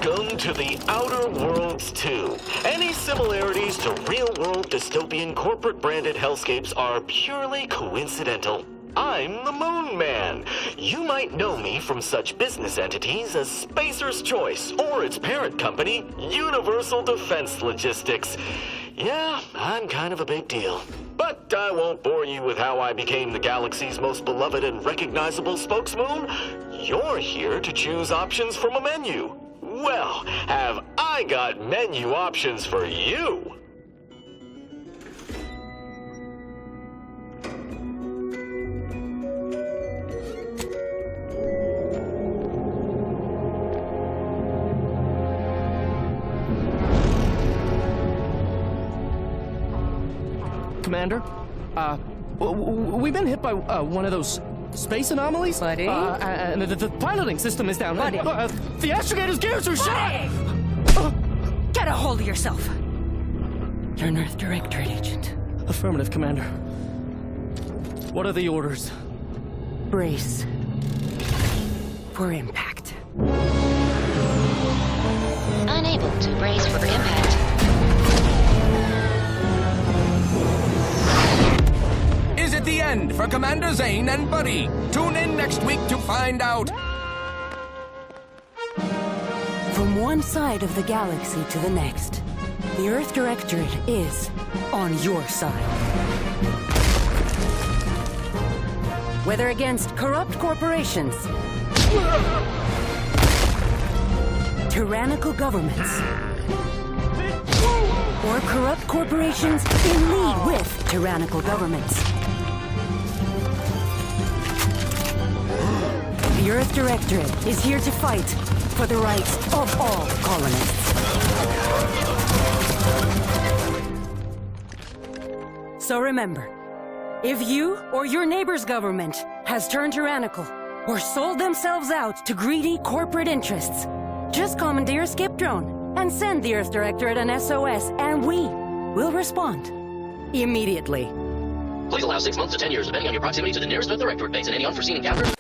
Welcome to the Outer Worlds 2. Any similarities to real-world dystopian corporate-branded hellscapes are purely coincidental. I'm the Moon Man. You might know me from such business entities as Spacer's Choice or its parent company, Universal Defense Logistics. Yeah, I'm kind of a big deal. But I won't bore you with how I became the galaxy's most beloved and recognizable spokesmoon. You're here to choose options from a menu. Well, have I got menu options for you? Commander, we've been hit by one of those space anomalies. Buddy? And the piloting system is down. Buddy? The astrogator's gears are shot! Get a hold of yourself. You're an Earth Directorate agent. Affirmative, Commander. What are the orders? Brace for impact. Unable to brace for impact. Is it the end for Commander Zane and Buddy? Tune in next week to find out. From one side of the galaxy to the next, the Earth Directorate is on your side. Whether against corrupt corporations, tyrannical governments, or corrupt corporations in league with tyrannical governments, the Earth Directorate is here to fight for the rights of all colonists. So remember, if you or your neighbor's government has turned tyrannical or sold themselves out to greedy corporate interests, just commandeer a skip drone and send the Earth Directorate an SOS, and we will respond immediately. Please allow 6 months to 10 years, depending on your proximity to the nearest Earth Directorate base and any unforeseen encounters.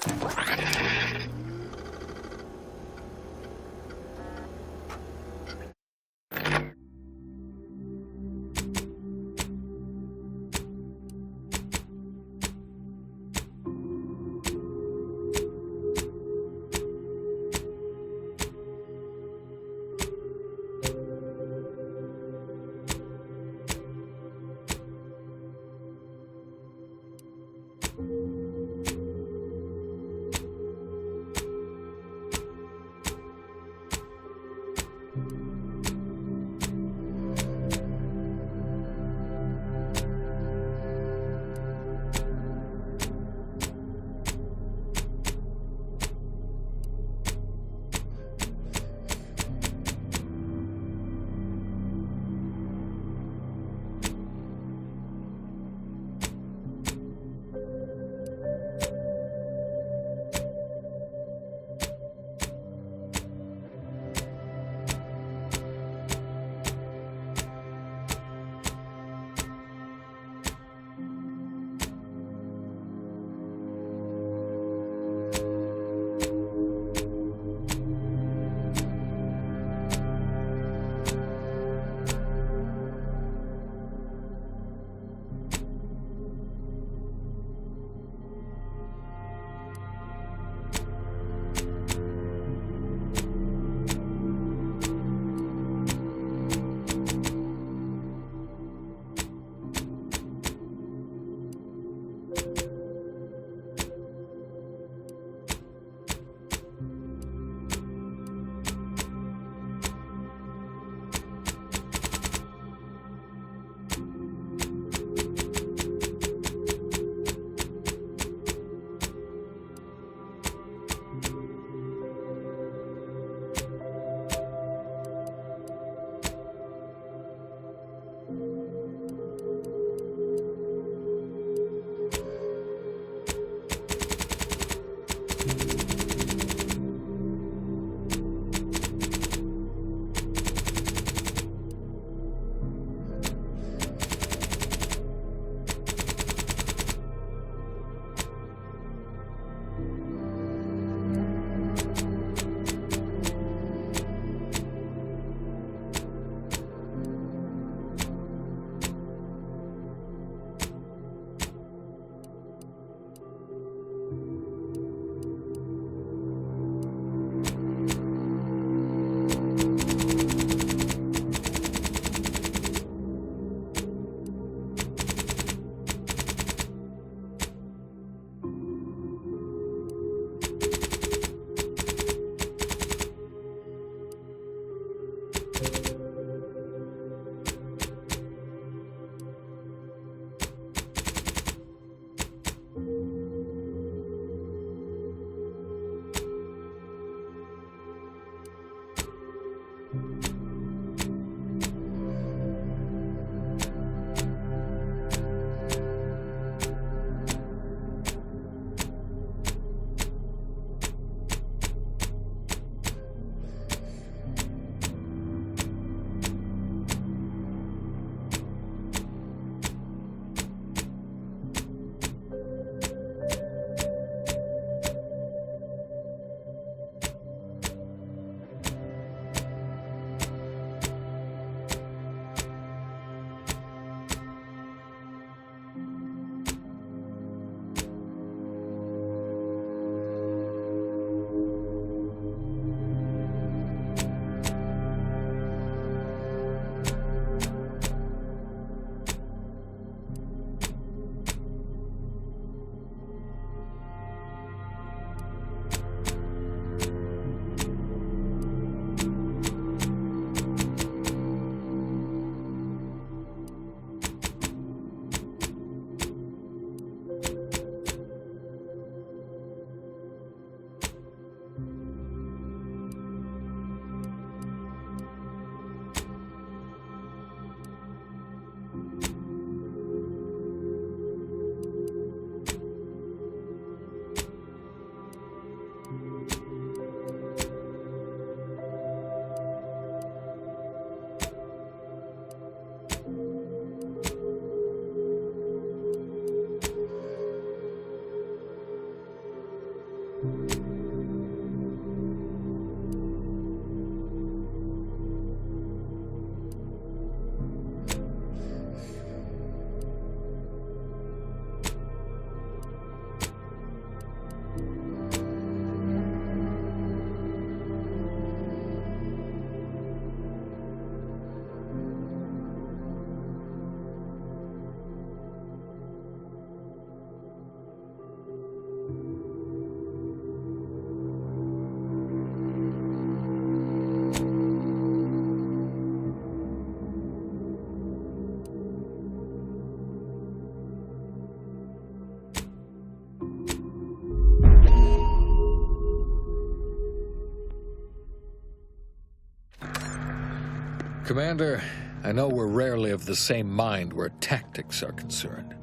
Commander, I know we're rarely of the same mind where tactics are concerned,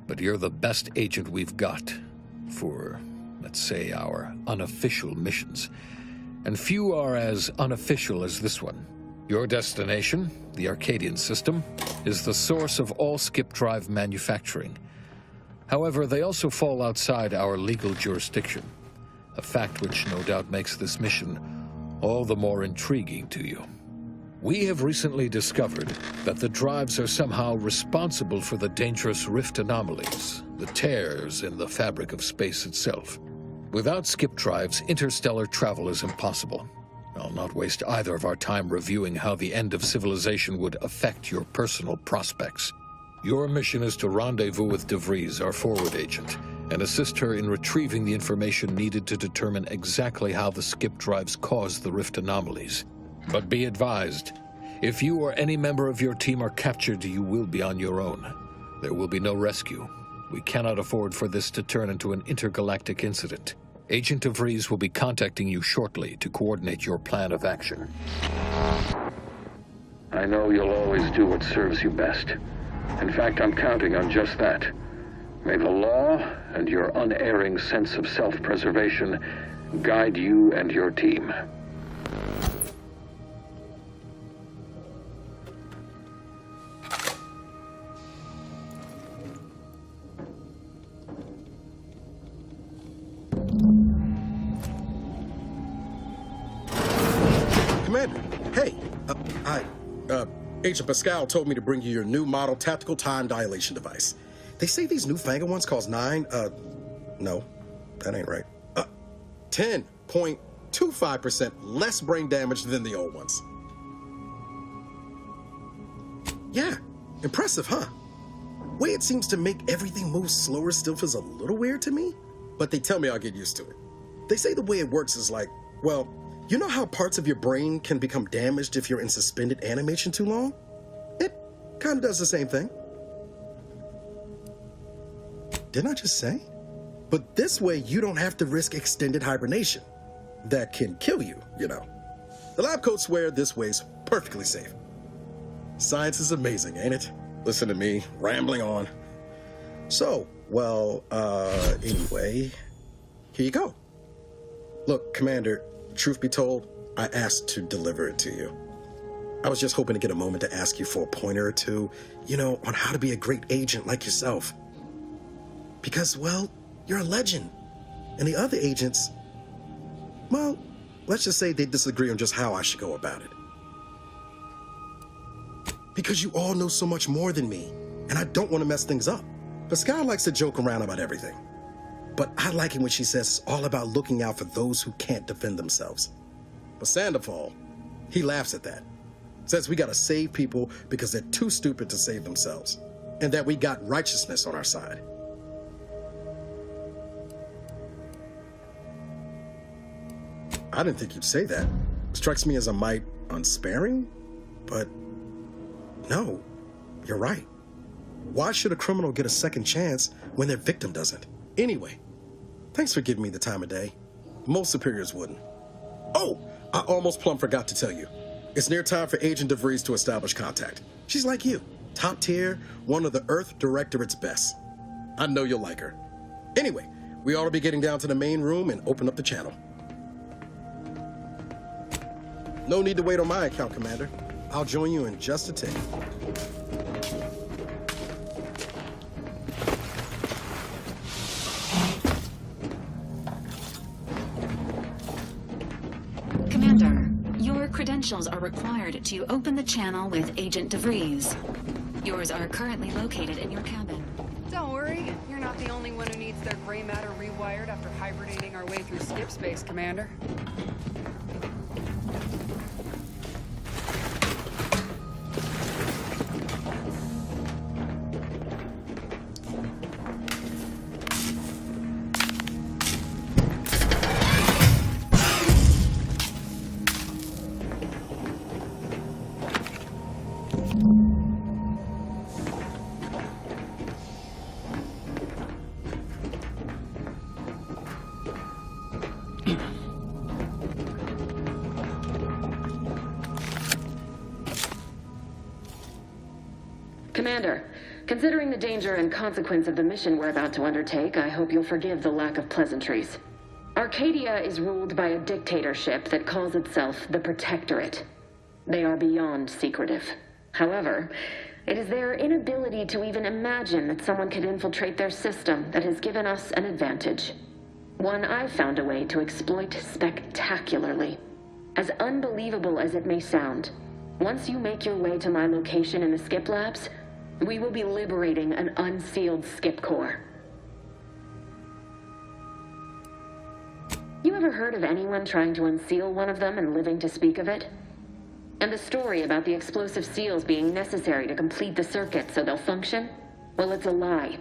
but you're the best agent we've got for, let's say, our unofficial missions. And few are as unofficial as this one. Your destination, the Arcadian system, is the source of all skip drive manufacturing. However, they also fall outside our legal jurisdiction, a fact which no doubt makes this mission all the more intriguing to you. We have recently discovered that the drives are somehow responsible for the dangerous rift anomalies, the tears in the fabric of space itself. Without skip drives, interstellar travel is impossible. I'll not waste either of our time reviewing how the end of civilization would affect your personal prospects. Your mission is to rendezvous with DeVries, our forward agent, and assist her in retrieving the information needed to determine exactly how the skip drives caused the rift anomalies. But be advised, if you or any member of your team are captured, you will be on your own. There will be no rescue. We cannot afford for this to turn into an intergalactic incident. Agent DeVries will be contacting you shortly to coordinate your plan of action. I know you'll always do what serves you best. In fact, I'm counting on just that. May the law and your unerring sense of self-preservation guide you and your team. Commander, hey, Agent Pascal told me to bring you your new model tactical time dilation device. They say these newfangled ones cost no, that ain't right. 10.25% less brain damage than the old ones. Yeah, impressive, huh? Way it seems to make everything move slower still feels a little weird to me, but they tell me I'll get used to it. They say the way it works is like, well, you know how parts of your brain can become damaged if you're in suspended animation too long? It kind of does the same thing. Didn't I just say? But this way, you don't have to risk extended hibernation. That can kill you, you know. The lab coats swear this way's perfectly safe. Science is amazing, ain't it? Listen to me, rambling on. So, well, anyway, here you go. Look, Commander, truth be told, I asked to deliver it to you. I was just hoping to get a moment to ask you for a pointer or two, you know, on how to be a great agent like yourself. Because, well, you're a legend. And the other agents, well, let's just say they disagree on just how I should go about it. Because you all know so much more than me, and I don't want to mess things up. Pascal likes to joke around about everything. But I like it when she says it's all about looking out for those who can't defend themselves. But Sandoval, he laughs at that. Says we gotta save people because they're too stupid to save themselves. And that we got righteousness on our side. I didn't think you'd say that. Strikes me as a mite unsparing, but no, you're right. Why should a criminal get a second chance when their victim doesn't? Anyway, thanks for giving me the time of day. Most superiors wouldn't. Oh, I almost plumb forgot to tell you. It's near time for Agent DeVries to establish contact. She's like you, top tier, one of the Earth Directorate's best. I know you'll like her. Anyway, we ought to be getting down to the main room and open up the channel. No need to wait on my account, Commander. I'll join you in just a tick. credentials are required to open the channel with Agent DeVries. Yours are currently located in your cabin. Don't worry, you're not the only one who needs their gray matter rewired after hibernating our way through skip space, Commander. Commander, considering the danger and consequence of the mission we're about to undertake, I hope you'll forgive the lack of pleasantries. Arcadia is ruled by a dictatorship that calls itself the Protectorate. They are beyond secretive. However, it is their inability to even imagine that someone could infiltrate their system that has given us an advantage. One I've found a way to exploit spectacularly. As unbelievable as it may sound, once you make your way to my location in the skip labs, we will be liberating an unsealed skip core. You ever heard of anyone trying to unseal one of them and living to speak of it? And the story about the explosive seals being necessary to complete the circuit so they'll function? Well, it's a lie.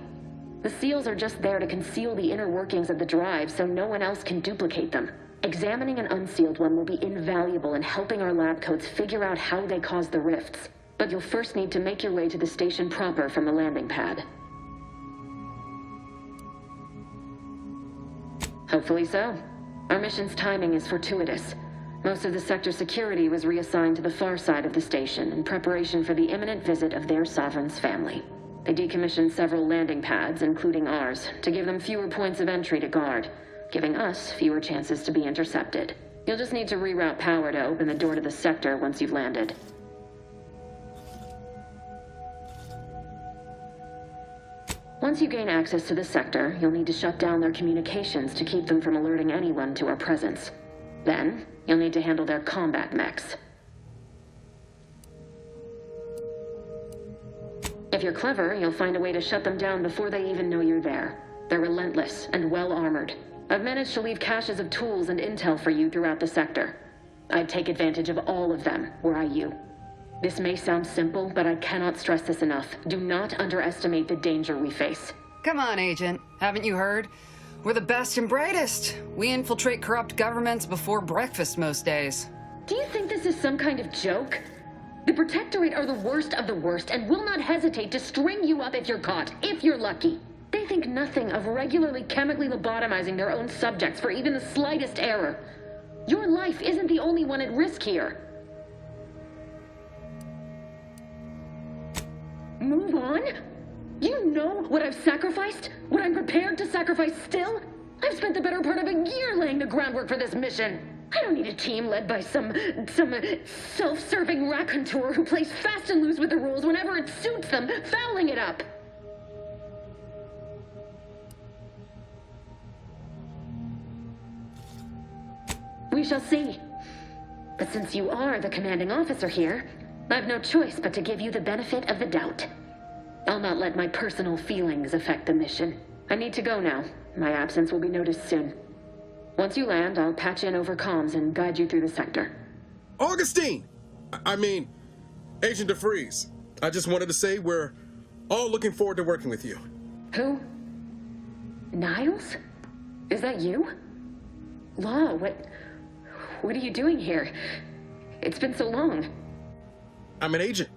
The seals are just there to conceal the inner workings of the drive so no one else can duplicate them. Examining an unsealed one will be invaluable in helping our lab coats figure out how they cause the rifts. But you'll first need to make your way to the station proper from the landing pad. Hopefully so. Our mission's timing is fortuitous. Most of the sector security was reassigned to the far side of the station in preparation for the imminent visit of their sovereign's family. They decommissioned several landing pads, including ours, to give them fewer points of entry to guard, giving us fewer chances to be intercepted. You'll just need to reroute power to open the door to the sector once you've landed. Once you gain access to the sector, you'll need to shut down their communications to keep them from alerting anyone to our presence. Then, you'll need to handle their combat mechs. If you're clever, you'll find a way to shut them down before they even know you're there. They're relentless and well-armored. I've managed to leave caches of tools and intel for you throughout the sector. I'd take advantage of all of them, were I you. This may sound simple, but I cannot stress this enough. Do not underestimate the danger we face. Come on, Agent. Haven't you heard? We're the best and brightest. We infiltrate corrupt governments before breakfast most days. Do you think this is some kind of joke? The Protectorate are the worst of the worst and will not hesitate to string you up if you're caught, if you're lucky. They think nothing of regularly chemically lobotomizing their own subjects for even the slightest error. Your life isn't the only one at risk here. Move on? You know what I've sacrificed? What I'm prepared to sacrifice still? I've spent the better part of a year laying the groundwork for this mission. I don't need a team led by some self-serving raconteur who plays fast and loose with the rules whenever it suits them, fouling it up. We shall see. But since you are the commanding officer here, I've no choice but to give you the benefit of the doubt. I'll not let my personal feelings affect the mission. I need to go now. My absence will be noticed soon. Once you land, I'll patch in over comms and guide you through the sector. Augustine! I mean, Agent DeVries. I just wanted to say we're all looking forward to working with you. Who? Niles? Is that you? Law, what are you doing here? It's been so long. I'm an agent.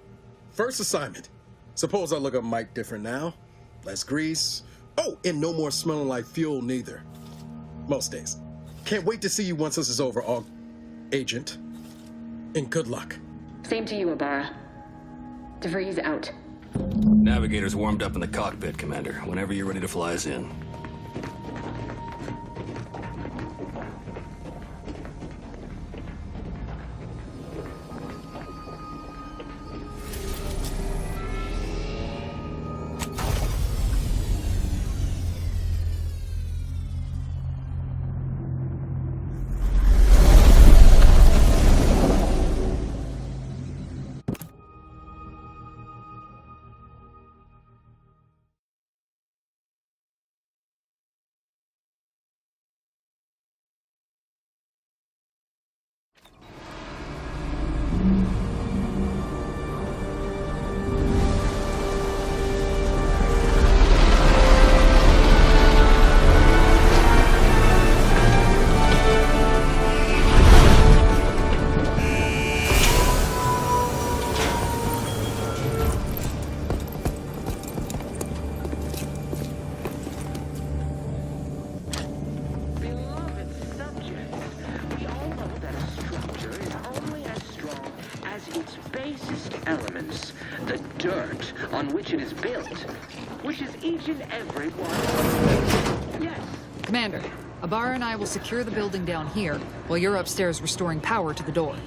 First assignment. Suppose I look a mite different now. Less grease. Oh, and no more smelling like fuel neither. Most days. Can't wait to see you once this is over, Agent. And good luck. Same to you, Ibarra. DeVries out. Navigator's warmed up in the cockpit, Commander. Whenever you're ready to fly us in. which it is built, which is each and every one. Yes. Commander, Ibarra and I will secure the building down here, while you're upstairs restoring power to the door.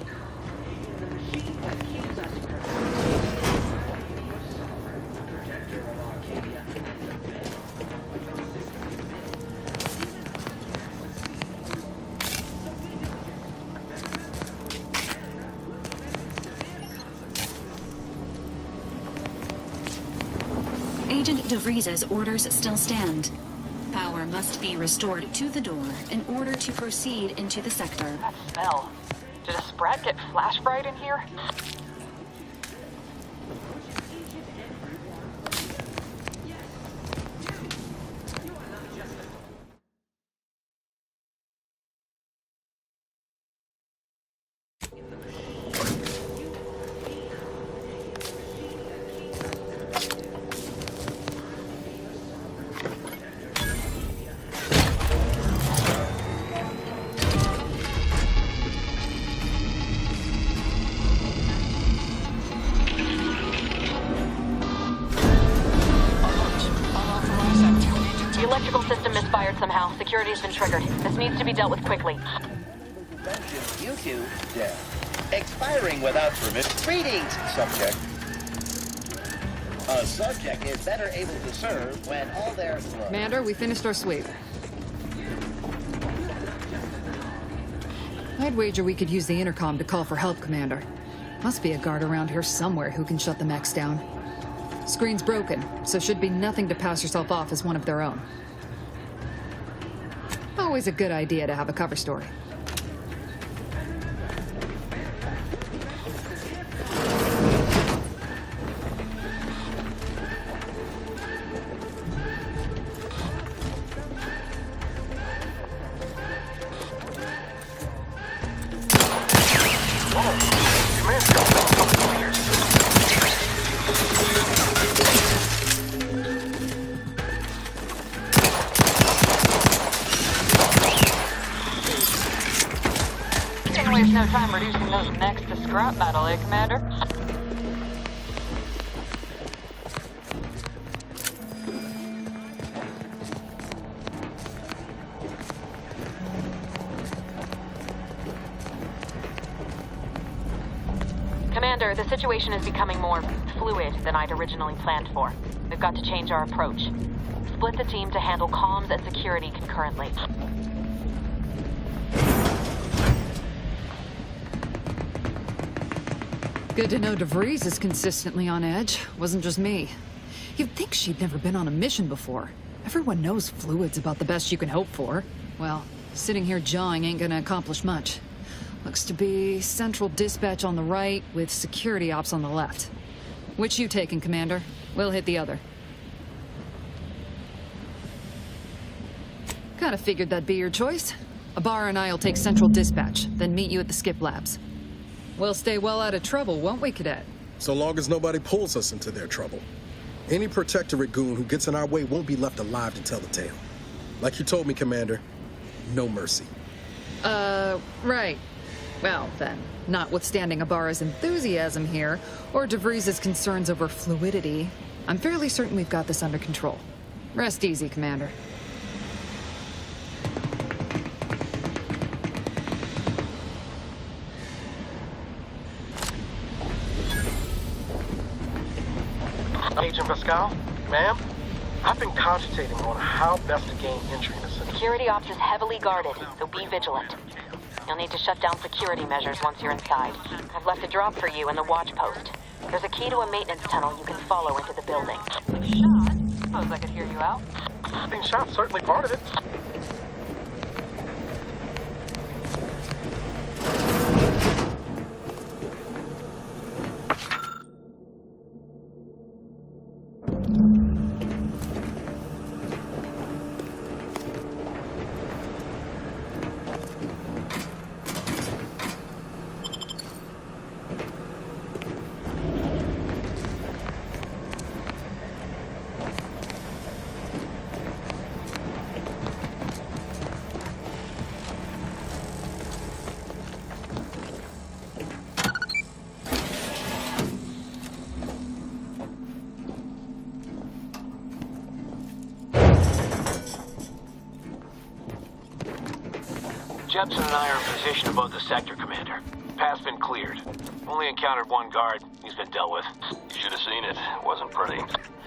Agent DeVries's orders still stand. Power must be restored to the door in order to proceed into the sector. That smell. Did a sprat get flash fried in here? Somehow, security has been triggered. This needs to be dealt with quickly. YouTube expiring without permission. Greetings, subject. A subject is better able to serve when all their... Commander, we finished our sweep. I'd wager we could use the intercom to call for help, Commander. Must be a guard around here somewhere who can shut the mechs down. Screen's broken, so should be nothing to pass yourself off as one of their own. Always a good idea to have a cover story. Waste no time reducing those mechs to scrap metal, eh, Commander? Commander, the situation is becoming more fluid than I'd originally planned for. We've got to change our approach. Split the team to handle comms and security concurrently. Good to know DeVries is consistently on edge. Wasn't just me. You'd think she'd never been on a mission before. Everyone knows fluid's about the best you can hope for. Well, sitting here jawing ain't gonna accomplish much. Looks to be central dispatch on the right with security ops on the left. Which you taking, Commander? We'll hit the other. Kinda figured that'd be your choice. Ibarra and I'll take central dispatch, then meet you at the skip labs. We'll stay well out of trouble, won't we, Cadet? So long as nobody pulls us into their trouble. Any Protectorate goon who gets in our way won't be left alive to tell the tale. Like you told me, Commander, no mercy. Right. Well, then, notwithstanding Ibarra's enthusiasm here, or DeVries' concerns over fluidity, I'm fairly certain we've got this under control. Rest easy, Commander. Agent Pascal, ma'am, I've been cogitating on how best to gain entry in the city. Security ops is heavily guarded, so be vigilant. You'll need to shut down security measures once you're inside. I've left a drop for you in the watch post. There's a key to a maintenance tunnel you can follow into the building. Shot? Suppose I could hear you out. Being shot certainly part of it. Jepson and I are in position above the sector, Commander. Path's been cleared. Only encountered one guard. He's been dealt with. You should have seen it. It wasn't pretty.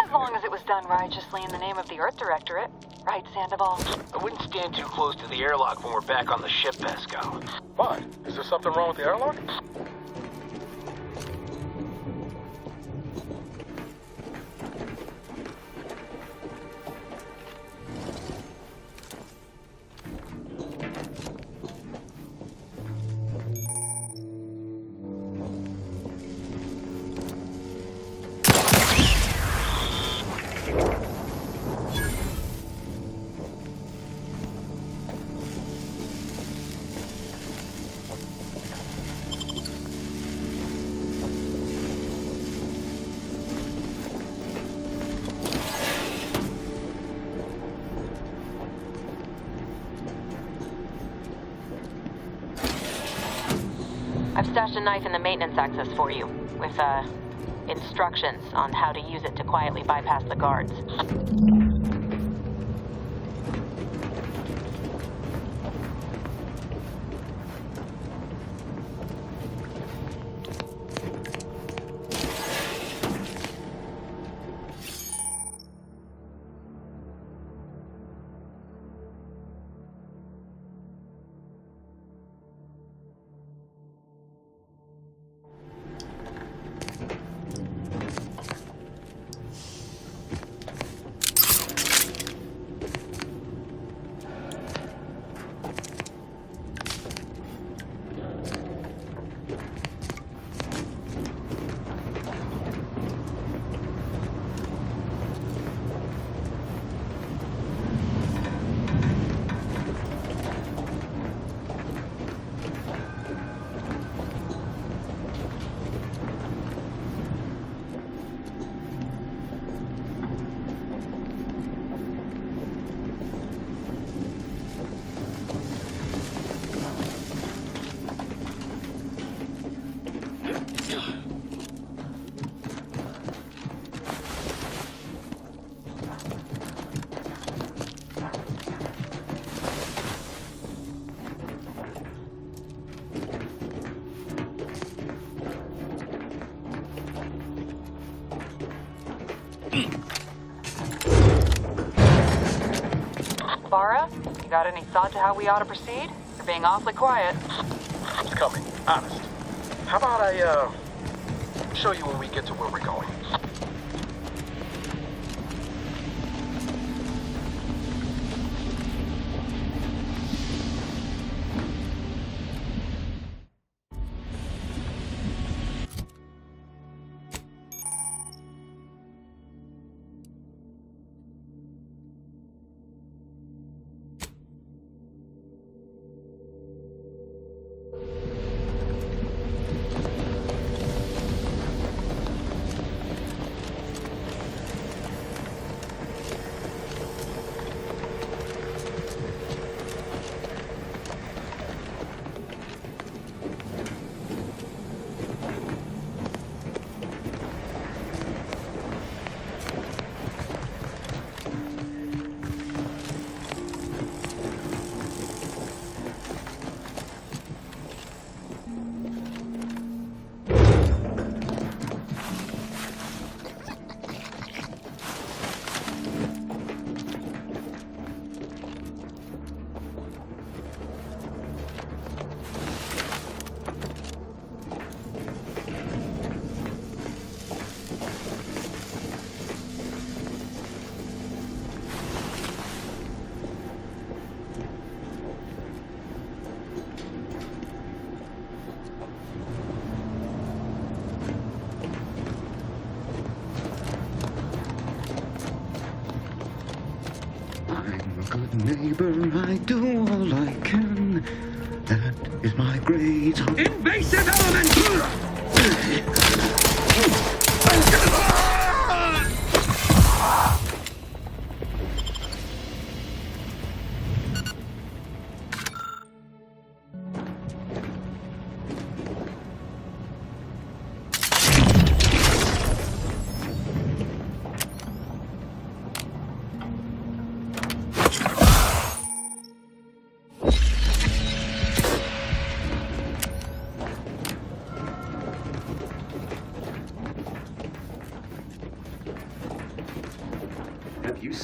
As long as it was done righteously in the name of the Earth Directorate. Right, Sandoval? I wouldn't stand too close to the airlock when we're back on the ship, Pascal. Why? Is there something wrong with the airlock? I've stashed a knife in the maintenance access for you, with, instructions on how to use it to quietly bypass the guards. Farah, you got any thought to how we ought to proceed? You're being awfully quiet. It's coming, honest. How about I, show you when we get to where we're going? Neighbor, I do all I can. That is my great invasive element!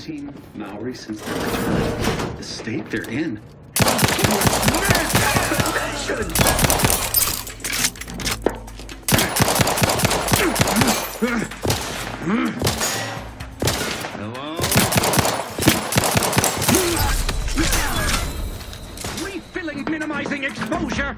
Team Maori since their return. The state they're in. Hello? Refilling, minimizing exposure!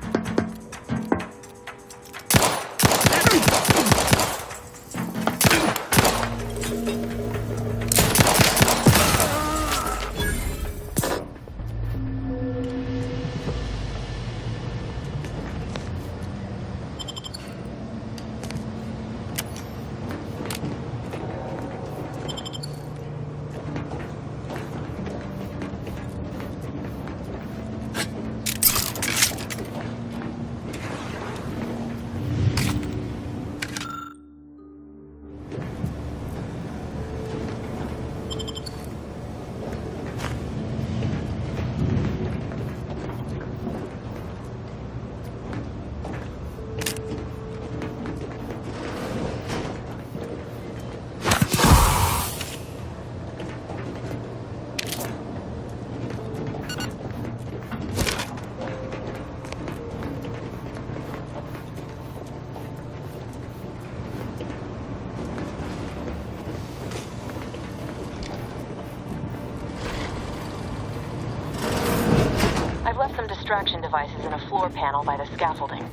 Distraction devices in a floor panel by the scaffolding.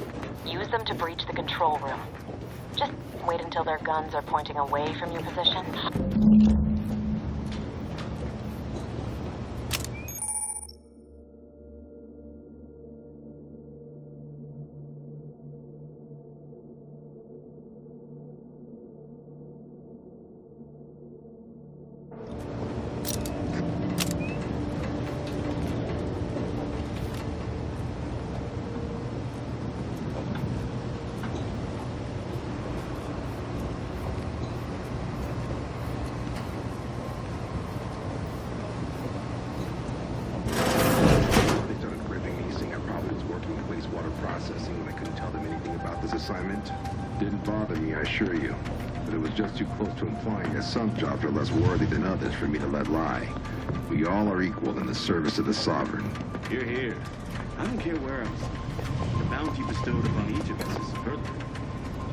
Use them to breach the control room. Just wait until their guns are pointing away from your position. Some jobs are less worthy than others for me to let lie. We all are equal in the service of the Sovereign. Hear, hear. I don't care where else. The bounty bestowed upon each of us is superlative.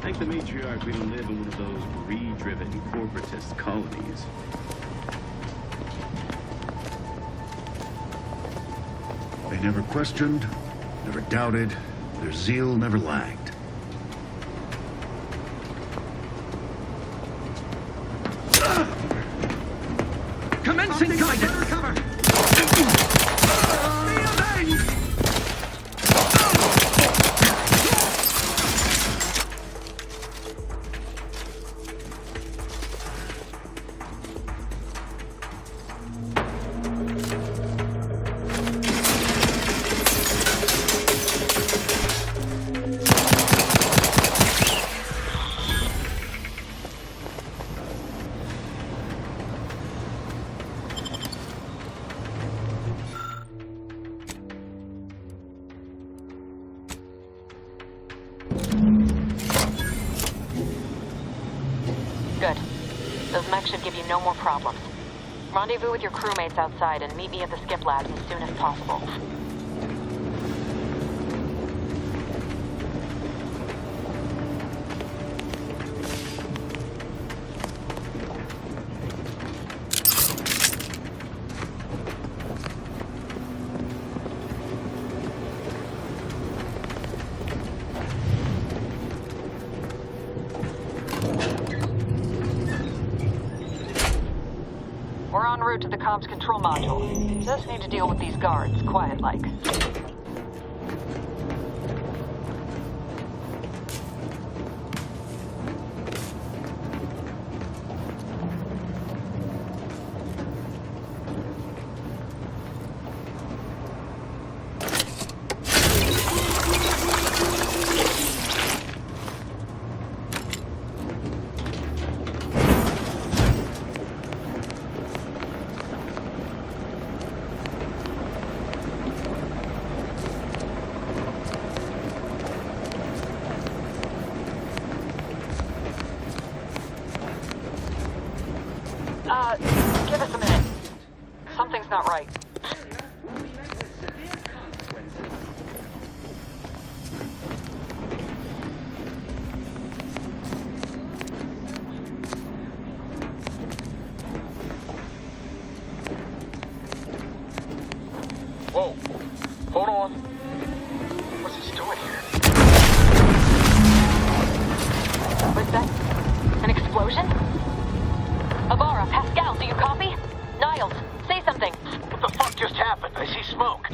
Thank the matriarch we don't live in one of those greed-driven corporatist colonies. They never questioned, never doubted, their zeal never lagged. Commencing guidance! Cover! Good. Those mechs should give you no more problems. Rendezvous with your crewmates outside and meet me at the skip labs as soon as possible. We're en route to the comms control module. Just need to deal with these guards, quiet-like. Whoa. Hold on. What's this doing here? Was that an explosion? Avara, Pascal, do you copy? Niles, say something. What the fuck just happened? I see smoke.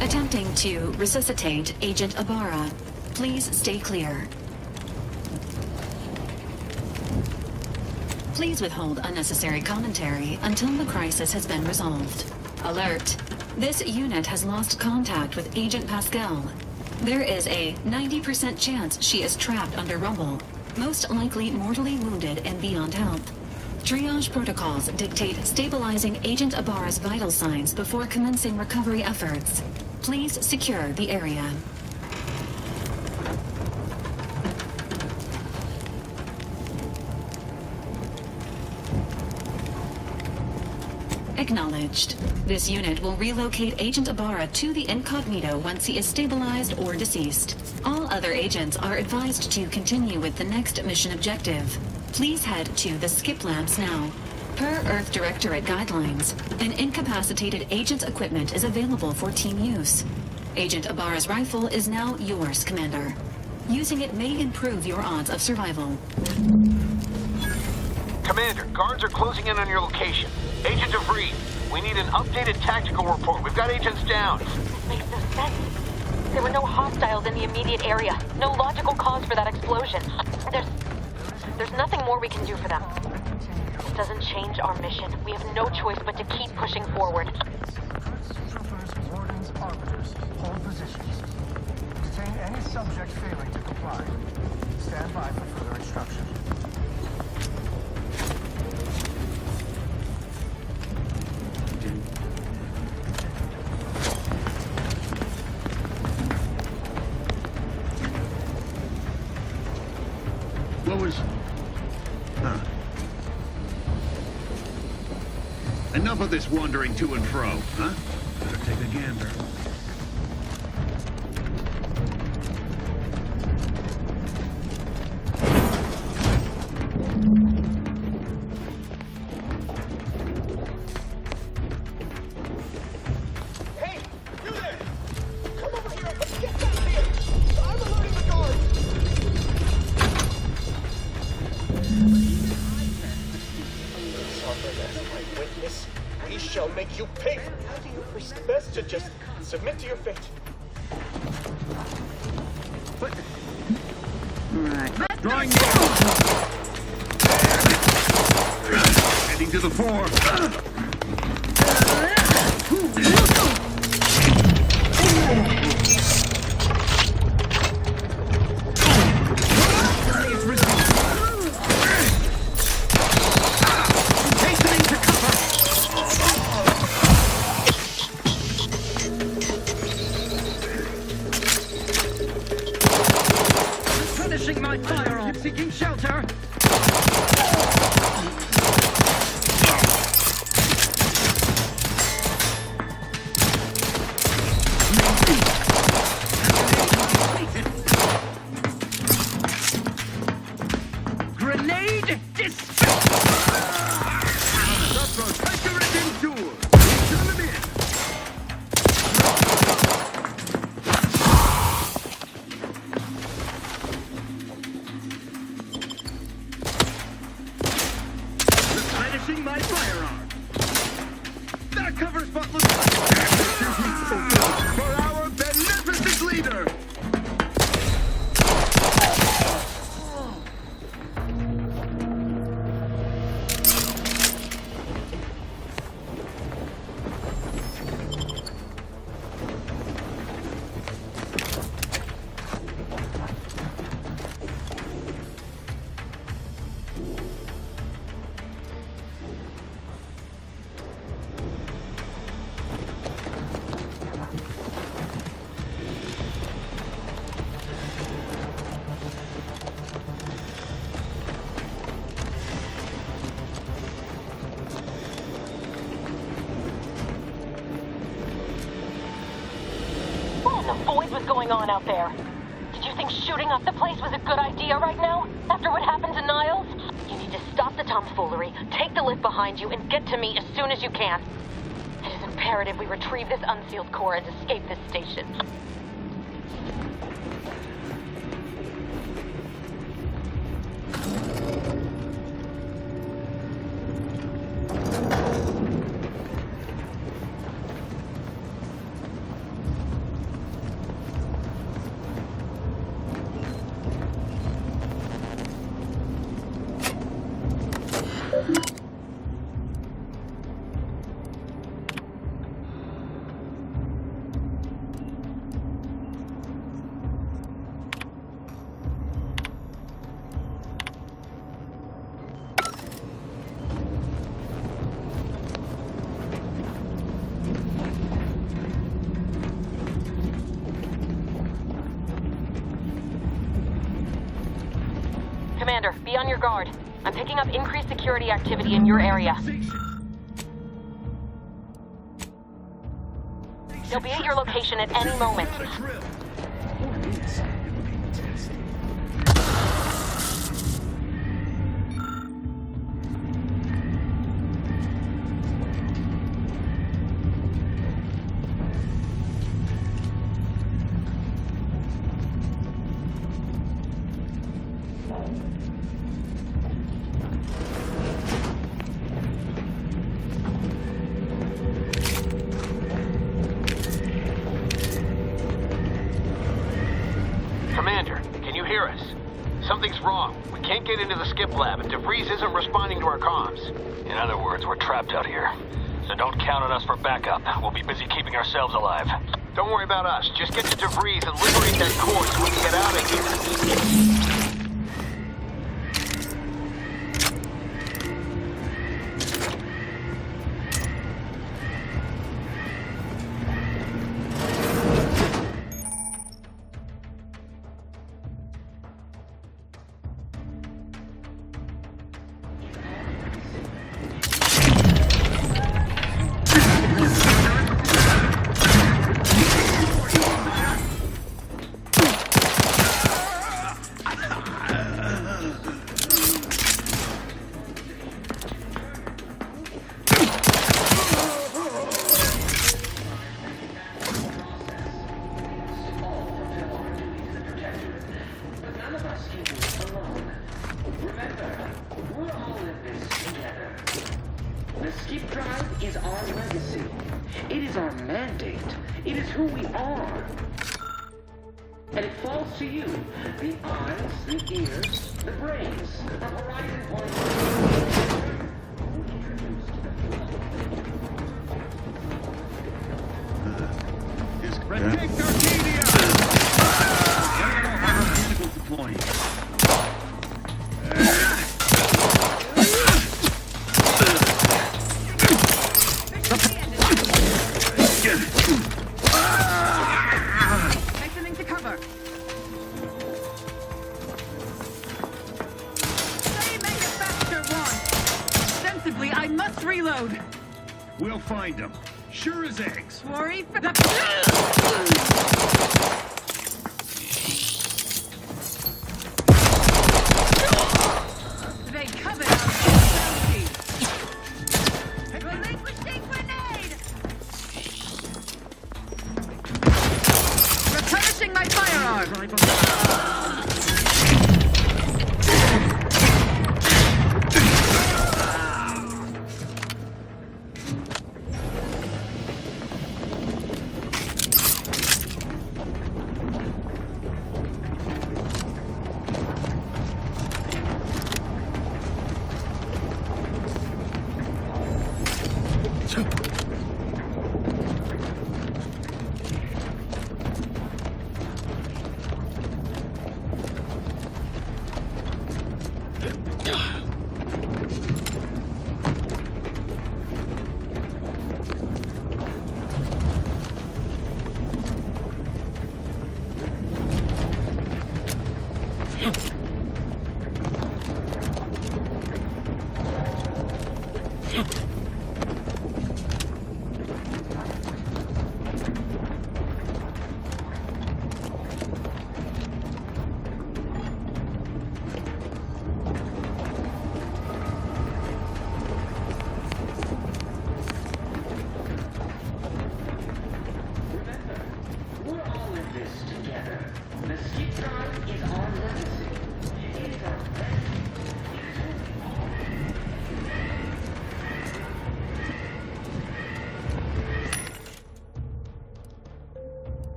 Attempting to resuscitate Agent Ibarra. Please stay clear. Please withhold unnecessary commentary until the crisis has been resolved. Alert. This unit has lost contact with Agent Pascal. There is a 90% chance she is trapped under rubble, most likely mortally wounded and beyond health. Triage protocols dictate stabilizing Agent Ibarra's vital signs before commencing recovery efforts. Please secure the area. Acknowledged. This unit will relocate Agent Ibarra to the incognito once he is stabilized or deceased. All other agents are advised to continue with the next mission objective. Please head to the skip labs now. Per Earth Directorate guidelines, an incapacitated agent's equipment is available for team use. Agent Ibarra's rifle is now yours, Commander. Using it may improve your odds of survival. Commander, guards are closing in on your location. Agent DeVries, we need an updated tactical report. We've got agents down. This makes no sense. There were no hostiles in the immediate area. No logical cause for that explosion. There's nothing more we can do for them. It doesn't change our mission. We have no choice but to keep pushing forward. Troopers, wardens, arbiters, hold positions. Detain any subject failing to comply. Stand by for further instructions. What was... Huh. Enough of this wandering to and fro, huh? Better take a gander. Hey! You there! Come over here! Let's get down here! I'm alerting the guards! Suffer as my witness. We shall make you pay for it. It's best to just submit to your fate. Alright. Drawing heading to the fore. Finishing my firearm. Seeking shelter. Grenade dispatch! The protector is endured. Turn them in. Replenishing my firearm. That cover spot looks for our beneficent leader. void was going on out there. Did you think shooting up the place was a good idea right now? After what happened to Niles? You need to stop the tomfoolery, take the lift behind you, and get to me as soon as you can. It is imperative we retrieve this unsealed core and escape this station. Commander, be on your guard. I'm picking up increased security activity in your area. They'll be at your location at any moment. Something's wrong. We can't get into the skip lab, and DeVries isn't responding to our comms. In other words, we're trapped out here. So don't count on us for backup. We'll be busy keeping ourselves alive. Don't worry about us. Just get to DeVries and liberate that core so we can get out of here. We'll find them. Sure as eggs. Worry for the... They covered our safety. Relinquishing grenade! Replenishing my firearm!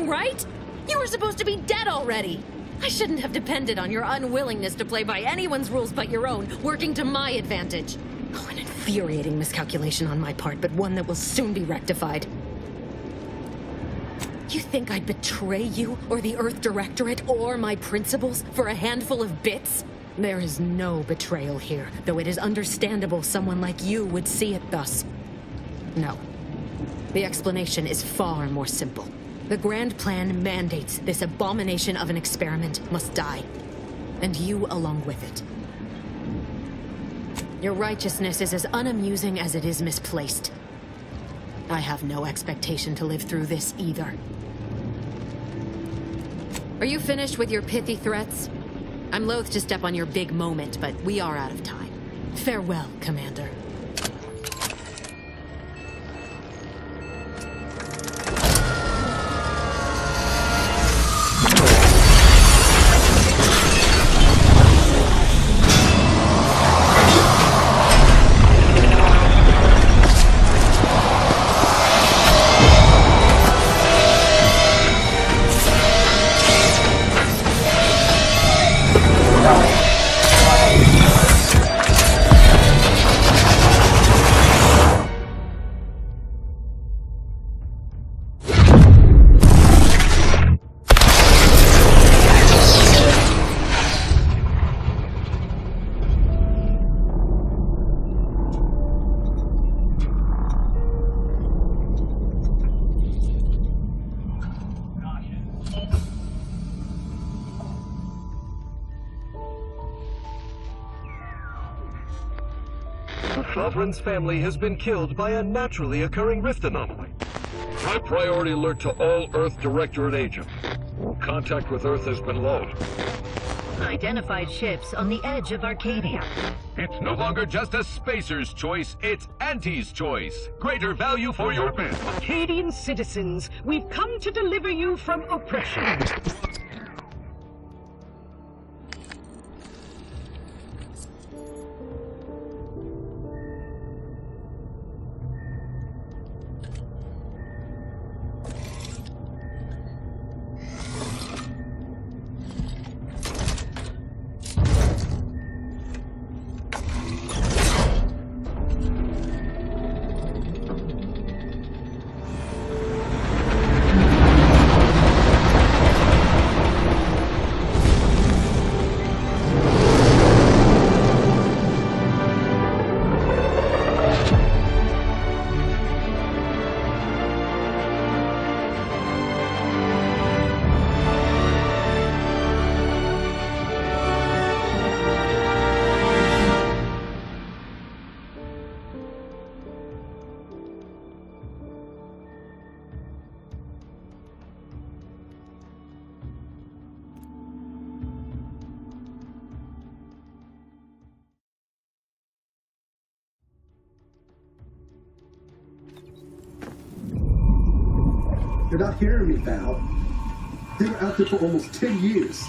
wrong, right? You were supposed to be dead already. I shouldn't have depended on your unwillingness to play by anyone's rules but your own, working to my advantage. Oh, an infuriating miscalculation on my part, but one that will soon be rectified. You think I'd betray you, or the Earth Directorate, or my principles for a handful of bits? There is no betrayal here, though it is understandable someone like you would see it thus. No. The explanation is far more simple. The grand plan mandates this abomination of an experiment must die. And you along with it. Your righteousness is as unamusing as it is misplaced. I have no expectation to live through this either. Are you finished with your pithy threats? I'm loath to step on your big moment, but we are out of time. Farewell, Commander. Sovereign's family has been killed by a naturally occurring rift anomaly. High priority alert to all Earth Directorate agents. Contact with Earth has been low. Identified ships on the edge of Arcadia. It's no longer just a spacer's choice, it's Auntie's choice. Greater value for your men. Arcadian citizens, we've come to deliver you from oppression. You're not hearing me, Val. They were out there for almost 10 years.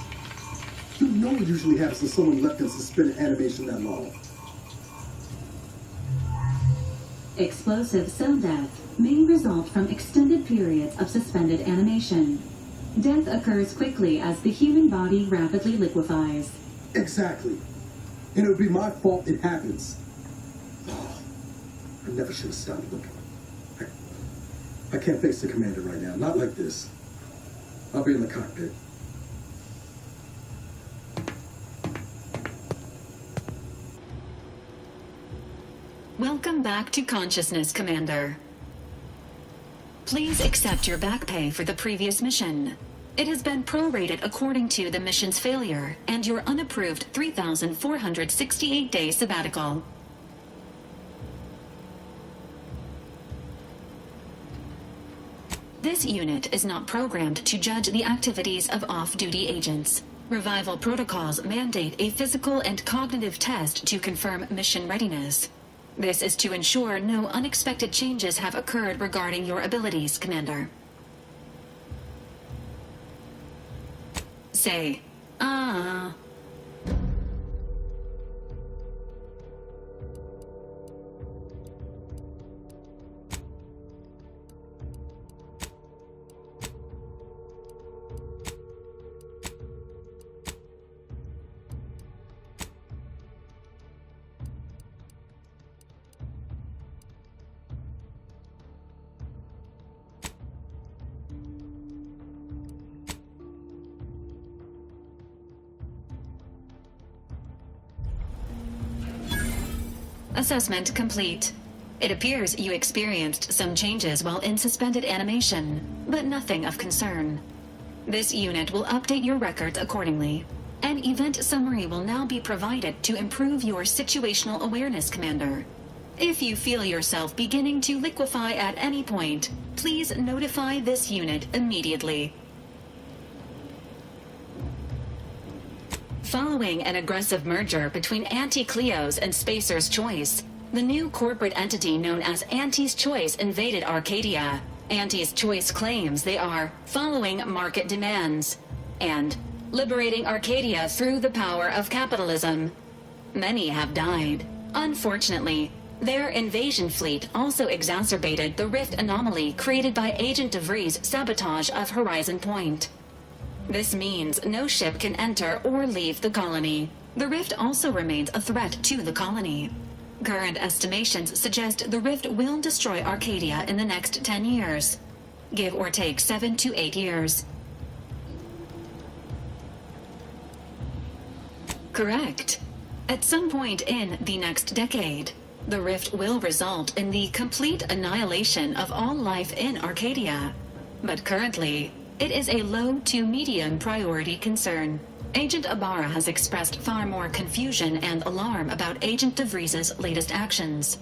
You know what usually happens when someone left in suspended animation that long. Explosive cell death may result from extended periods of suspended animation. Death occurs quickly as the human body rapidly liquefies. Exactly. And it would be my fault it happens. Oh, I never should have stopped looking. I can't face the commander right now. Not like this. I'll be in the cockpit. Welcome back to consciousness, Commander. Please accept your back pay for the previous mission. It has been prorated according to the mission's failure and your unapproved 3,468-day sabbatical. This unit is not programmed to judge the activities of off-duty agents. Revival protocols mandate a physical and cognitive test to confirm mission readiness. This is to ensure no unexpected changes have occurred regarding your abilities, Commander. Say, Assessment complete. It appears you experienced some changes while in suspended animation, but nothing of concern. This unit will update your records accordingly. An event summary will now be provided to improve your situational awareness, Commander. If you feel yourself beginning to liquefy at any point, please notify this unit immediately. Following an aggressive merger between Anti-Cleo's and Spacer's Choice, the new corporate entity known as Anti's Choice invaded Arcadia. Anti's Choice claims they are following market demands and liberating Arcadia through the power of capitalism. Many have died. Unfortunately, their invasion fleet also exacerbated the rift anomaly created by Agent DeVries' sabotage of Horizon Point. This means no ship can enter or leave the colony. The rift also remains a threat to the colony. Current estimations suggest the rift will destroy Arcadia in the next 10 years. Give or take 7 to 8 years. Correct. At some point in the next decade, the rift will result in the complete annihilation of all life in Arcadia. But currently, it is a low to medium priority concern. Agent Ibarra has expressed far more confusion and alarm about Agent DeVries' latest actions.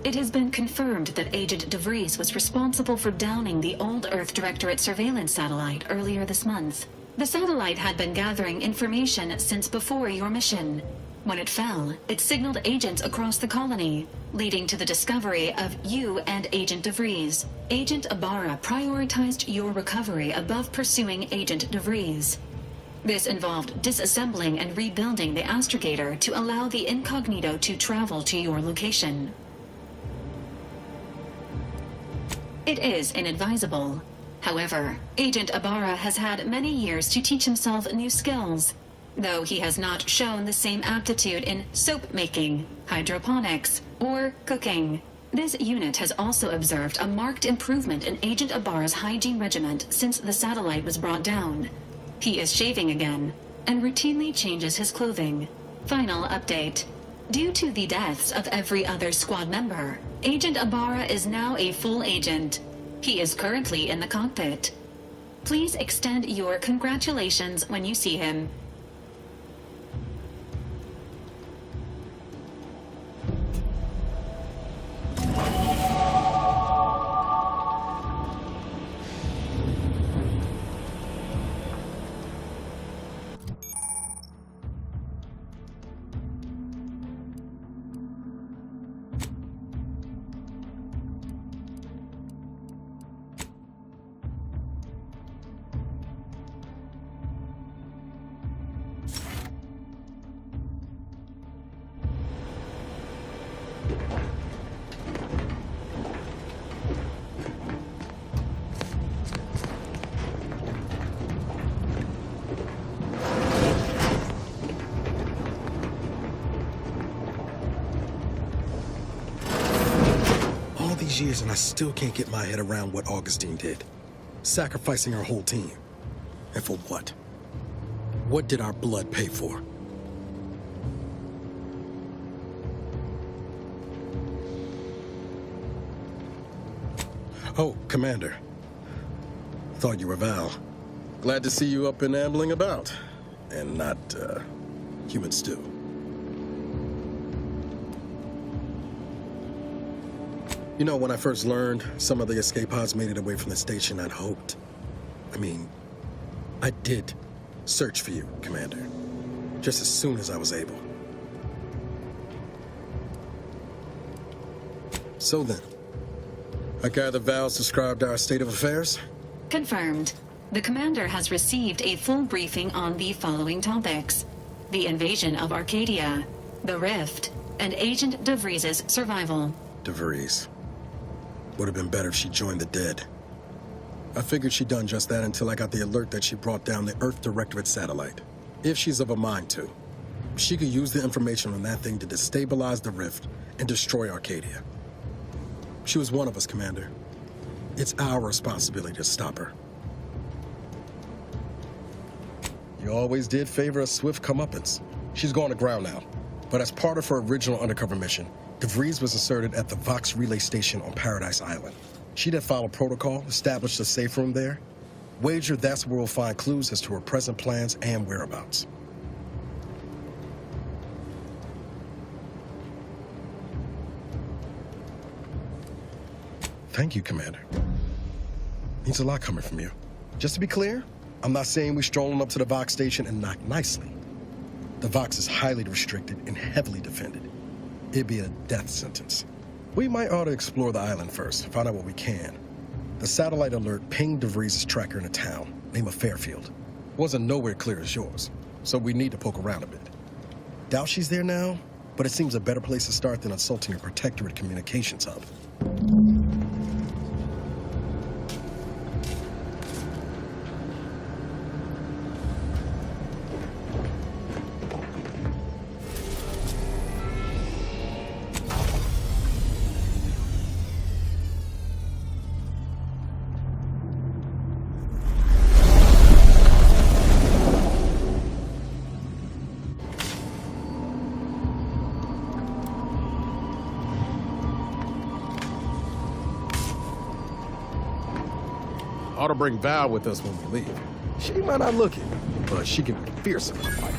It has been confirmed that Agent DeVries was responsible for downing the old Earth Directorate surveillance satellite earlier this month. The satellite had been gathering information since before your mission. When it fell, it signaled agents across the colony, leading to the discovery of you and Agent DeVries. Agent Ibarra prioritized your recovery above pursuing Agent DeVries. This involved disassembling and rebuilding the astrogator to allow the incognito to travel to your location. It is inadvisable. However, Agent Ibarra has had many years to teach himself new skills, though he has not shown the same aptitude in soap making, hydroponics, or cooking. This unit has also observed a marked improvement in Agent Ibarra's hygiene regiment since the satellite was brought down. He is shaving again, and routinely changes his clothing. Final update. Due to the deaths of every other squad member, Agent Ibarra is now a full agent. He is currently in the cockpit. Please extend your congratulations when you see him. Years and I still can't get my head around what Augustine did. Sacrificing our whole team. And for what? What did our blood pay for? Oh, Commander. Thought you were Val. Glad to see you up and ambling about. And not, human stew. You know, when I first learned some of the escape pods made it away from the station, I'd hoped. I did search for you, Commander. Just as soon as I was able. So then, I gather Val's described our state of affairs? Confirmed. The Commander has received a full briefing on the following topics: the invasion of Arcadia, the Rift, and Agent DeVries' survival. DeVries. Would have been better if she joined the dead. I figured she'd done just that until I got the alert that she brought down the Earth Directorate satellite. If she's of a mind to, she could use the information on that thing to destabilize the Rift and destroy Arcadia. She was one of us, Commander. It's our responsibility to stop her. You always did favor a swift comeuppance. She's gone to ground now. But as part of her original undercover mission, DeVries was inserted at the Vox relay station on Paradise Island. She did follow protocol, established a safe room there. Wager that's where we'll find clues as to her present plans and whereabouts. Thank you, Commander. Means a lot coming from you. Just to be clear, I'm not saying we're strolling up to the Vox station and knock nicely. The Vox is highly restricted and heavily defended. It'd be a death sentence. We might ought to explore the island first, find out what we can. The satellite alert pinged DeVries' tracker in a town, name of Fairfield. Wasn't nowhere clear as yours, so we need to poke around a bit. Doubt she's there now, but it seems a better place to start than assaulting a protectorate communications hub. Ought to bring Val with us when we leave. She might not look it, but she can be fearsome in a fight.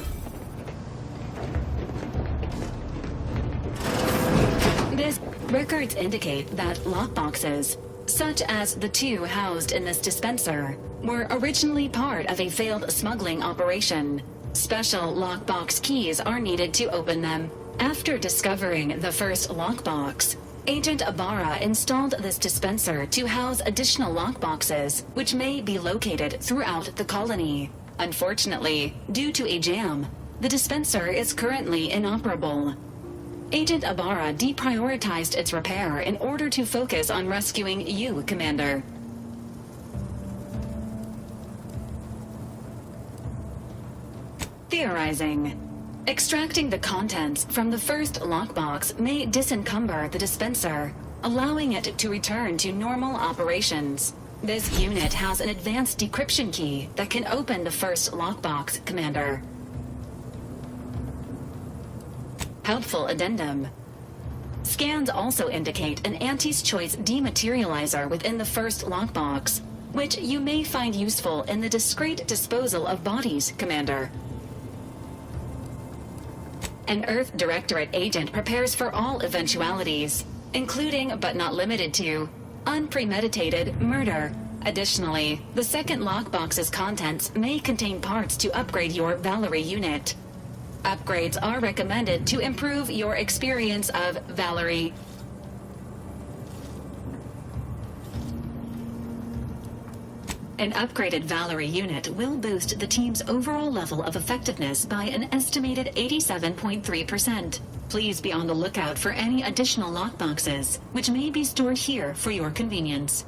This records indicate that lockboxes, such as the two housed in this dispenser, were originally part of a failed smuggling operation. Special lockbox keys are needed to open them. After discovering the first lockbox, Agent Ibarra installed this dispenser to house additional lockboxes, which may be located throughout the colony. Unfortunately, due to a jam, the dispenser is currently inoperable. Agent Ibarra deprioritized its repair in order to focus on rescuing you, Commander. Theorizing. Extracting the contents from the first lockbox may disencumber the dispenser, allowing it to return to normal operations. This unit has an advanced decryption key that can open the first lockbox, Commander. Helpful addendum. Scans also indicate an Anti's Choice dematerializer within the first lockbox, which you may find useful in the discreet disposal of bodies, Commander. An Earth Directorate agent prepares for all eventualities, including but not limited to unpremeditated murder. Additionally, the second lockbox's contents may contain parts to upgrade your Valerie unit. Upgrades are recommended to improve your experience of Valerie. An upgraded Valerie unit will boost the team's overall level of effectiveness by an estimated 87.3%. Please be on the lookout for any additional lockboxes, which may be stored here for your convenience.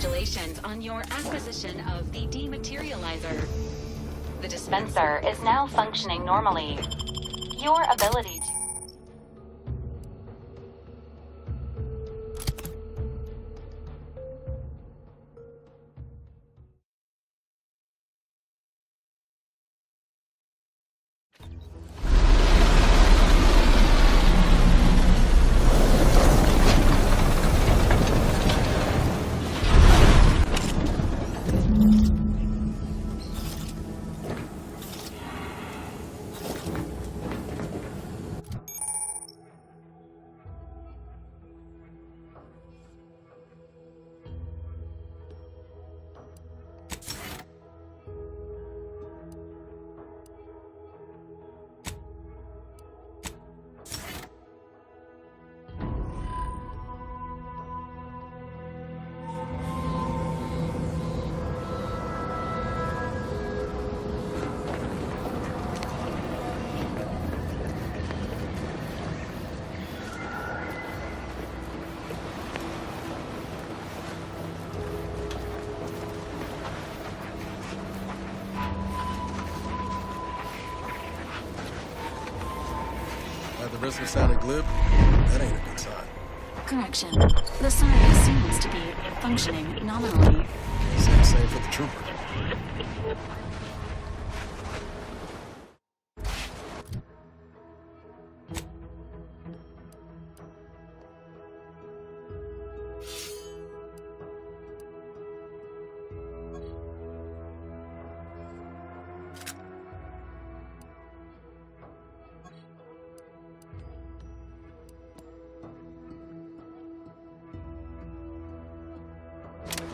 Congratulations on your acquisition of the dematerializer. The dispenser is now functioning normally. Your ability to risk of sounding glib, that ain't a good sign. Correction. The sign seems to be functioning nominally. Say the same for the trooper.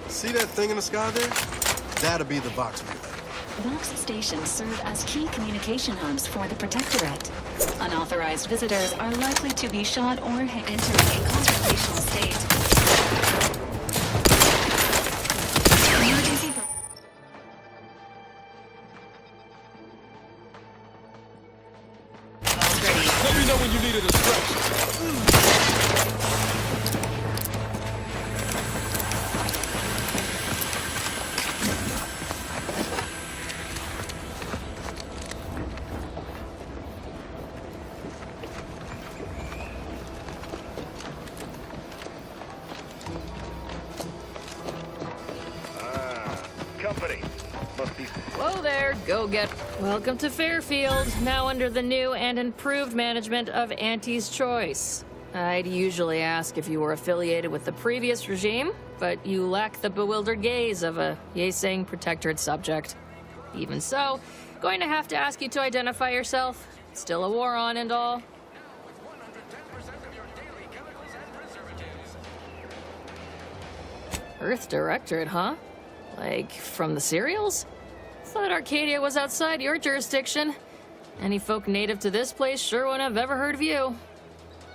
See that thing in the sky there? That'll be the Vox relay. Vox stations serve as key communication hubs for the Protectorate. Unauthorized visitors are likely to be shot or enter a confrontational state. Emergency. Let me know when you need a distraction. Company. Must be. Whoa there, go get. Welcome to Fairfield, now under the new and improved management of Auntie's Choice. I'd usually ask if you were affiliated with the previous regime, but you lack the bewildered gaze of a yay-saying Protectorate subject. Even so, going to have to ask you to identify yourself. Still a war on and all. Earth Directorate, huh? Like, from the serials? Thought Arcadia was outside your jurisdiction. Any folk native to this place sure wouldn't have ever heard of you.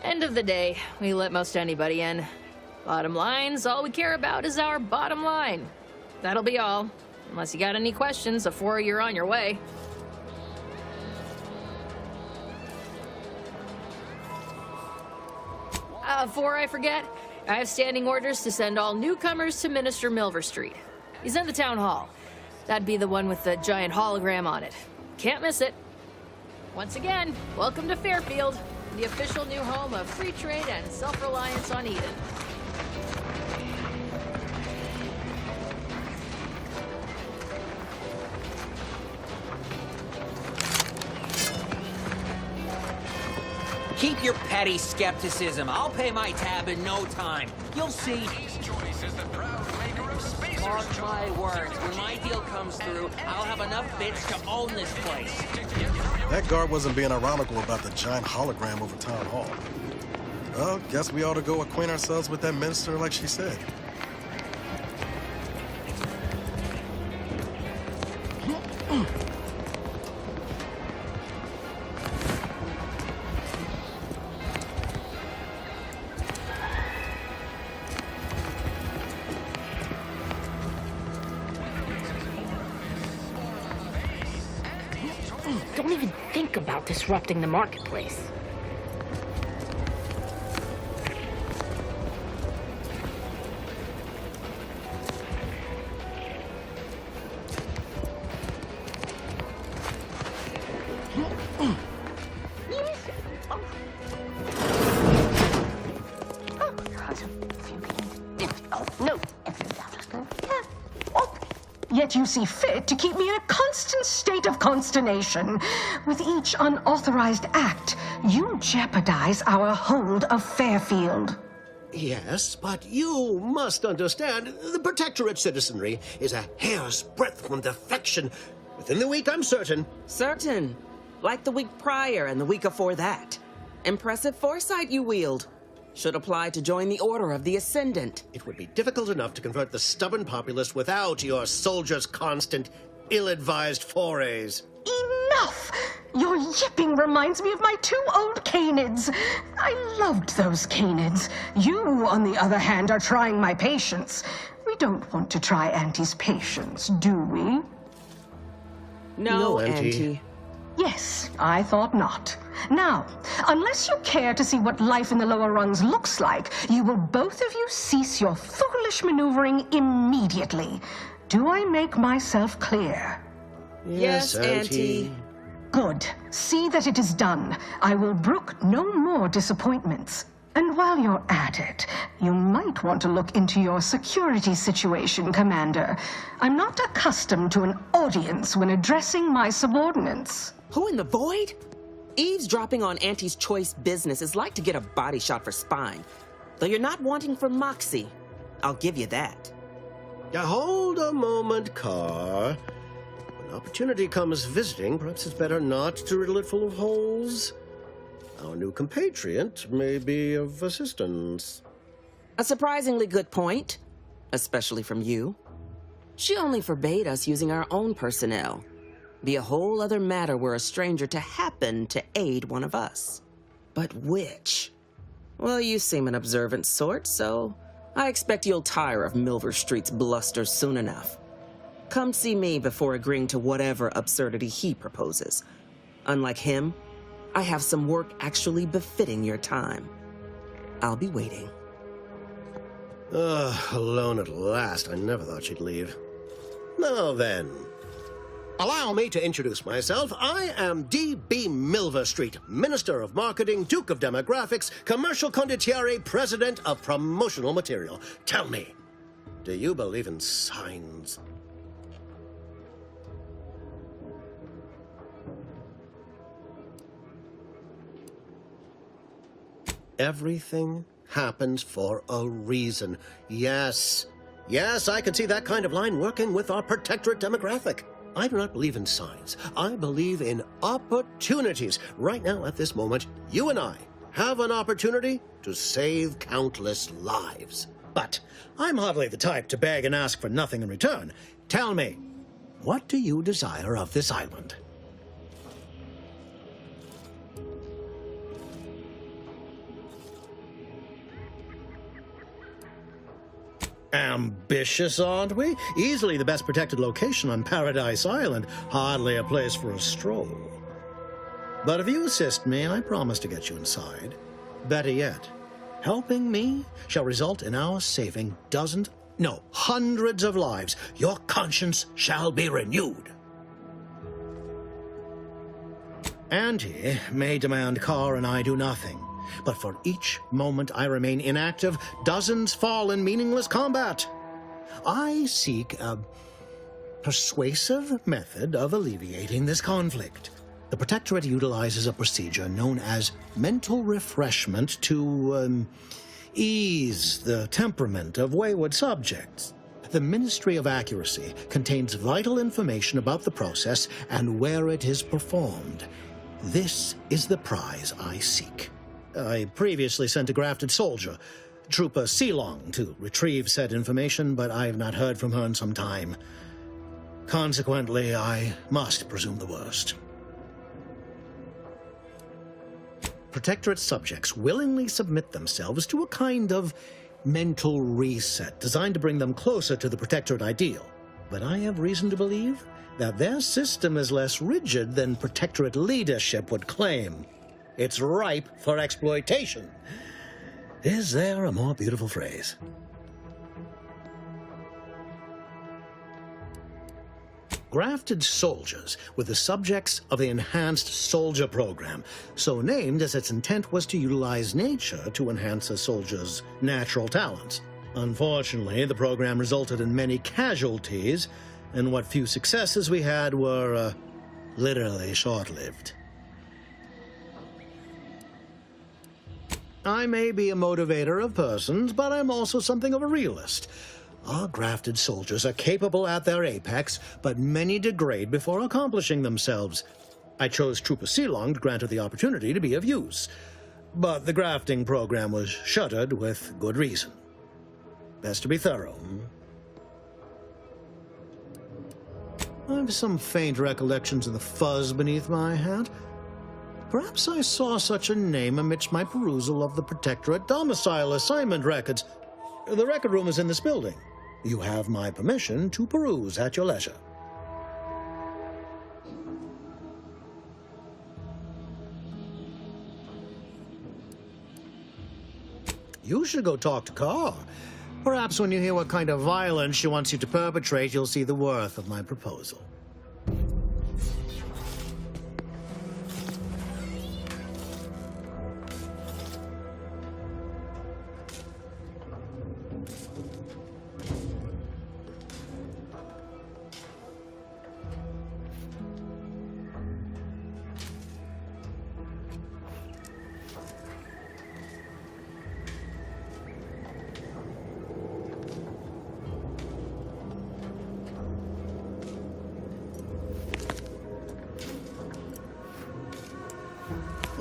End of the day, we let most anybody in. Bottom line's all we care about is our bottom line. That'll be all. Unless you got any questions before you're on your way. Before I forget, I have standing orders to send all newcomers to Minister Milver Street. He's in the town hall. That'd be the one with the giant hologram on it. Can't miss it. Once again, welcome to Fairfield, the official new home of free trade and self-reliance on Eden. Keep your petty skepticism. I'll pay my tab in no time. You'll see. Mark my words, when my deal comes through, I'll have enough bits to own this place. That guard wasn't being ironical about the giant hologram over town hall. Well, guess we ought to go acquaint ourselves with that minister like she said. Don't even think about disrupting the marketplace. Yet you see fit to keep me in a constant state of consternation. With each unauthorized act, you jeopardize our hold of Fairfield. Yes, but you must understand, the Protectorate citizenry is a hair's breadth from defection. Within the week, I'm certain. Certain? Like the week prior and the week before that. Impressive foresight you wield. Should apply to join the Order of the Ascendant. It would be difficult enough to convert the stubborn populace without your soldiers' constant, ill-advised forays. Enough! Your yipping reminds me of my 2 old canids. I loved those canids. You, on the other hand, are trying my patience. We don't want to try Auntie's patience, do we? No, Auntie. Yes, I thought not. Now, unless you care to see what life in the lower rungs looks like, you will both of you cease your foolish maneuvering immediately. Do I make myself clear? Yes, Auntie. Good. See that it is done. I will brook no more disappointments. And while you're at it, you might want to look into your security situation, Commander. I'm not accustomed to an audience when addressing my subordinates. Who in the void? Eavesdropping on Auntie's choice business is like to get a body shot for spine. Though you're not wanting for moxie. I'll give you that. Now, hold a moment, Carr. When opportunity comes visiting, perhaps it's better not to riddle it full of holes. Our new compatriot may be of assistance. A surprisingly good point, especially from you. She only forbade us using our own personnel. Be a whole other matter were a stranger to happen to aid one of us. But which? Well, you seem an observant sort, so I expect you'll tire of Milver Street's bluster soon enough. Come see me before agreeing to whatever absurdity he proposes. Unlike him, I have some work actually befitting your time. I'll be waiting. Alone at last. I never thought she'd leave. Now then, allow me to introduce myself. I am D.B. Milver Street, Minister of Marketing, Duke of Demographics, Commercial Condottiere, President of Promotional Material. Tell me, do you believe in signs? Everything happens for a reason. Yes, I can see that kind of line working with our protectorate demographic. I do not believe in signs. I believe in opportunities. Right now, at this moment, you and I have an opportunity to save countless lives. But I'm hardly the type to beg and ask for nothing in return. Tell me, what do you desire of this island? Ambitious, aren't we? Easily the best protected location on Paradise Island. Hardly a place for a stroll. But if you assist me, I promise to get you inside. Better yet, helping me shall result in our saving dozens, no, hundreds of lives. Your conscience shall be renewed. Auntie may demand Carr and I do nothing. But for each moment I remain inactive, dozens fall in meaningless combat. I seek a persuasive method of alleviating this conflict. The Protectorate utilizes a procedure known as mental refreshment to ease the temperament of wayward subjects. The Ministry of Accuracy contains vital information about the process and where it is performed. This is the prize I seek. I previously sent a grafted soldier, Trooper Sealong, to retrieve said information, but I have not heard from her in some time. Consequently, I must presume the worst. Protectorate subjects willingly submit themselves to a kind of mental reset designed to bring them closer to the Protectorate ideal. But I have reason to believe that their system is less rigid than Protectorate leadership would claim. It's ripe for exploitation. Is there a more beautiful phrase? Grafted soldiers were the subjects of the Enhanced Soldier Program, so named as its intent was to utilize nature to enhance a soldier's natural talents. Unfortunately, the program resulted in many casualties, and what few successes we had were, literally short-lived. I may be a motivator of persons, but I'm also something of a realist. Our grafted soldiers are capable at their apex, but many degrade before accomplishing themselves. I chose Trooper Sealong to grant her the opportunity to be of use, but the grafting program was shuttered with good reason. Best to be thorough. I've some faint recollections of the fuzz beneath my hat. Perhaps I saw such a name amidst my perusal of the Protectorate domicile assignment records. The record room is in this building. You have my permission to peruse at your leisure. You should go talk to Carr. Perhaps when you hear what kind of violence she wants you to perpetrate, you'll see the worth of my proposal.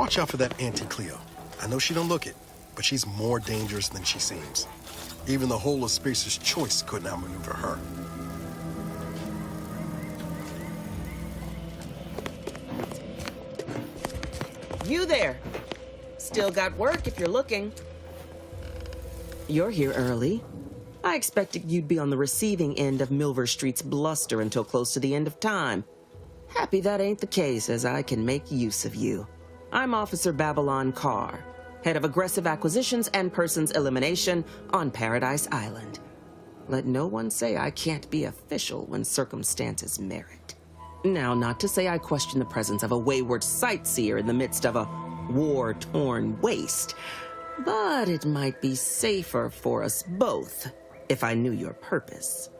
Watch out for that Auntie Cleo. I know she don't look it, but she's more dangerous than she seems. Even the whole of Spacer's Choice couldn't outmaneuver her. You there! Still got work if you're looking. You're here early. I expected you'd be on the receiving end of Milver Street's bluster until close to the end of time. Happy that ain't the case, as I can make use of you. I'm Officer Babylon Carr, head of aggressive acquisitions and persons elimination on Paradise Island. Let no one say I can't be official when circumstances merit. Now, not to say I question the presence of a wayward sightseer in the midst of a war-torn waste, but it might be safer for us both if I knew your purpose.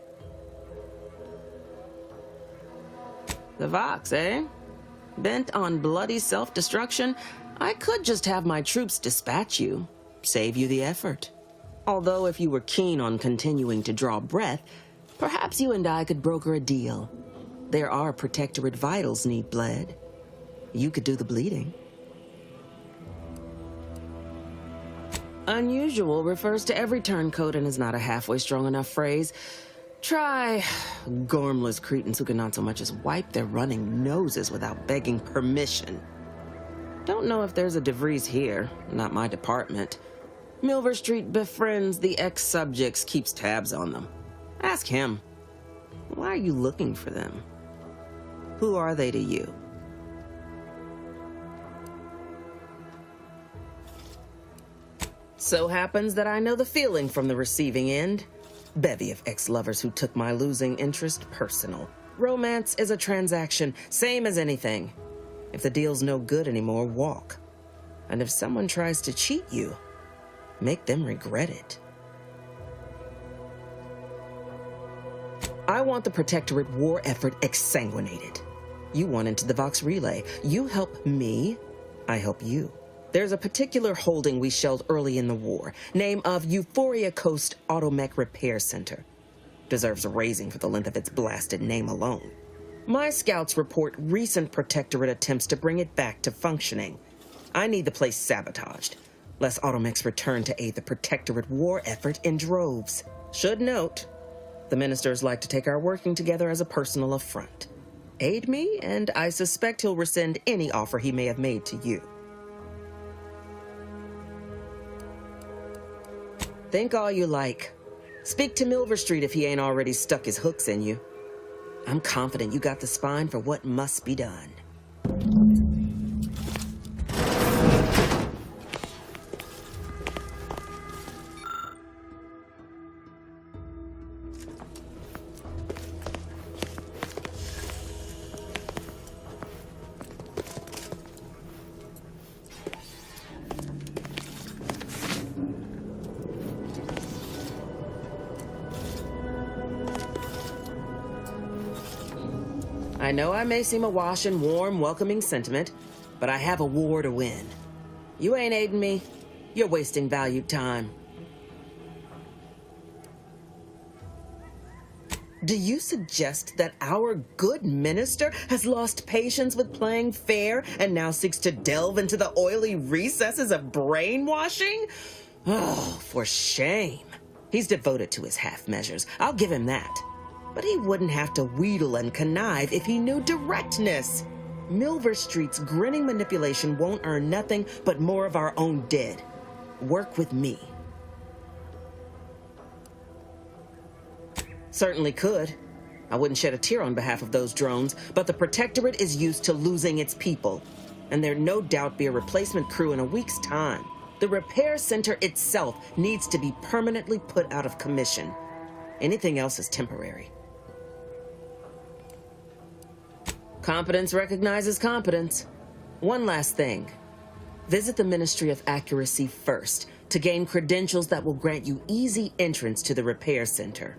The Vox, eh? Bent on bloody self-destruction? I could just have my troops dispatch you, save you the effort. Although if you were keen on continuing to draw breath, perhaps you and I could broker a deal. There are Protectorate vitals need bled. You could do the bleeding. Unusual refers to every turncoat and is not a halfway strong enough phrase. Try gormless cretins who can not so much as wipe their running noses without begging permission. Don't know if there's a DeVries here, not my department. Milver Street befriends the ex-subjects, keeps tabs on them. Ask him. Why are you looking for them? Who are they to you? So happens that I know the feeling from the receiving end. Bevy of ex-lovers who took my losing interest personal. Romance is a transaction, same as anything. If the deal's no good anymore, walk. And if someone tries to cheat you, make them regret it. I want the Protectorate war effort exsanguinated. You want into the Vox Relay. You help me, I help you. There's a particular holding we shelled early in the war, name of Euphoria Coast Automech Repair Center. Deserves a raising for the length of its blasted name alone. My scouts report recent Protectorate attempts to bring it back to functioning. I need the place sabotaged, lest Automechs return to aid the Protectorate war effort in droves. Should note, the ministers like to take our working together as a personal affront. Aid me, and I suspect he'll rescind any offer he may have made to you. Think all you like. Speak to Milver Street if he ain't already stuck his hooks in you. I'm confident you got the spine for what must be done. I know I may seem awash in warm, welcoming sentiment, but I have a war to win. You ain't aiding me. You're wasting valued time. Do you suggest that our good minister has lost patience with playing fair and now seeks to delve into the oily recesses of brainwashing? Oh, for shame. He's devoted to his half measures. I'll give him that. But he wouldn't have to wheedle and connive if he knew directness. Milver Street's grinning manipulation won't earn nothing but more of our own dead. Work with me. Certainly could. I wouldn't shed a tear on behalf of those drones, but the Protectorate is used to losing its people. And there'd no doubt be a replacement crew in a week's time. The repair center itself needs to be permanently put out of commission. Anything else is temporary. Competence recognizes competence. One last thing. Visit the Ministry of Accuracy first to gain credentials that will grant you easy entrance to the repair center.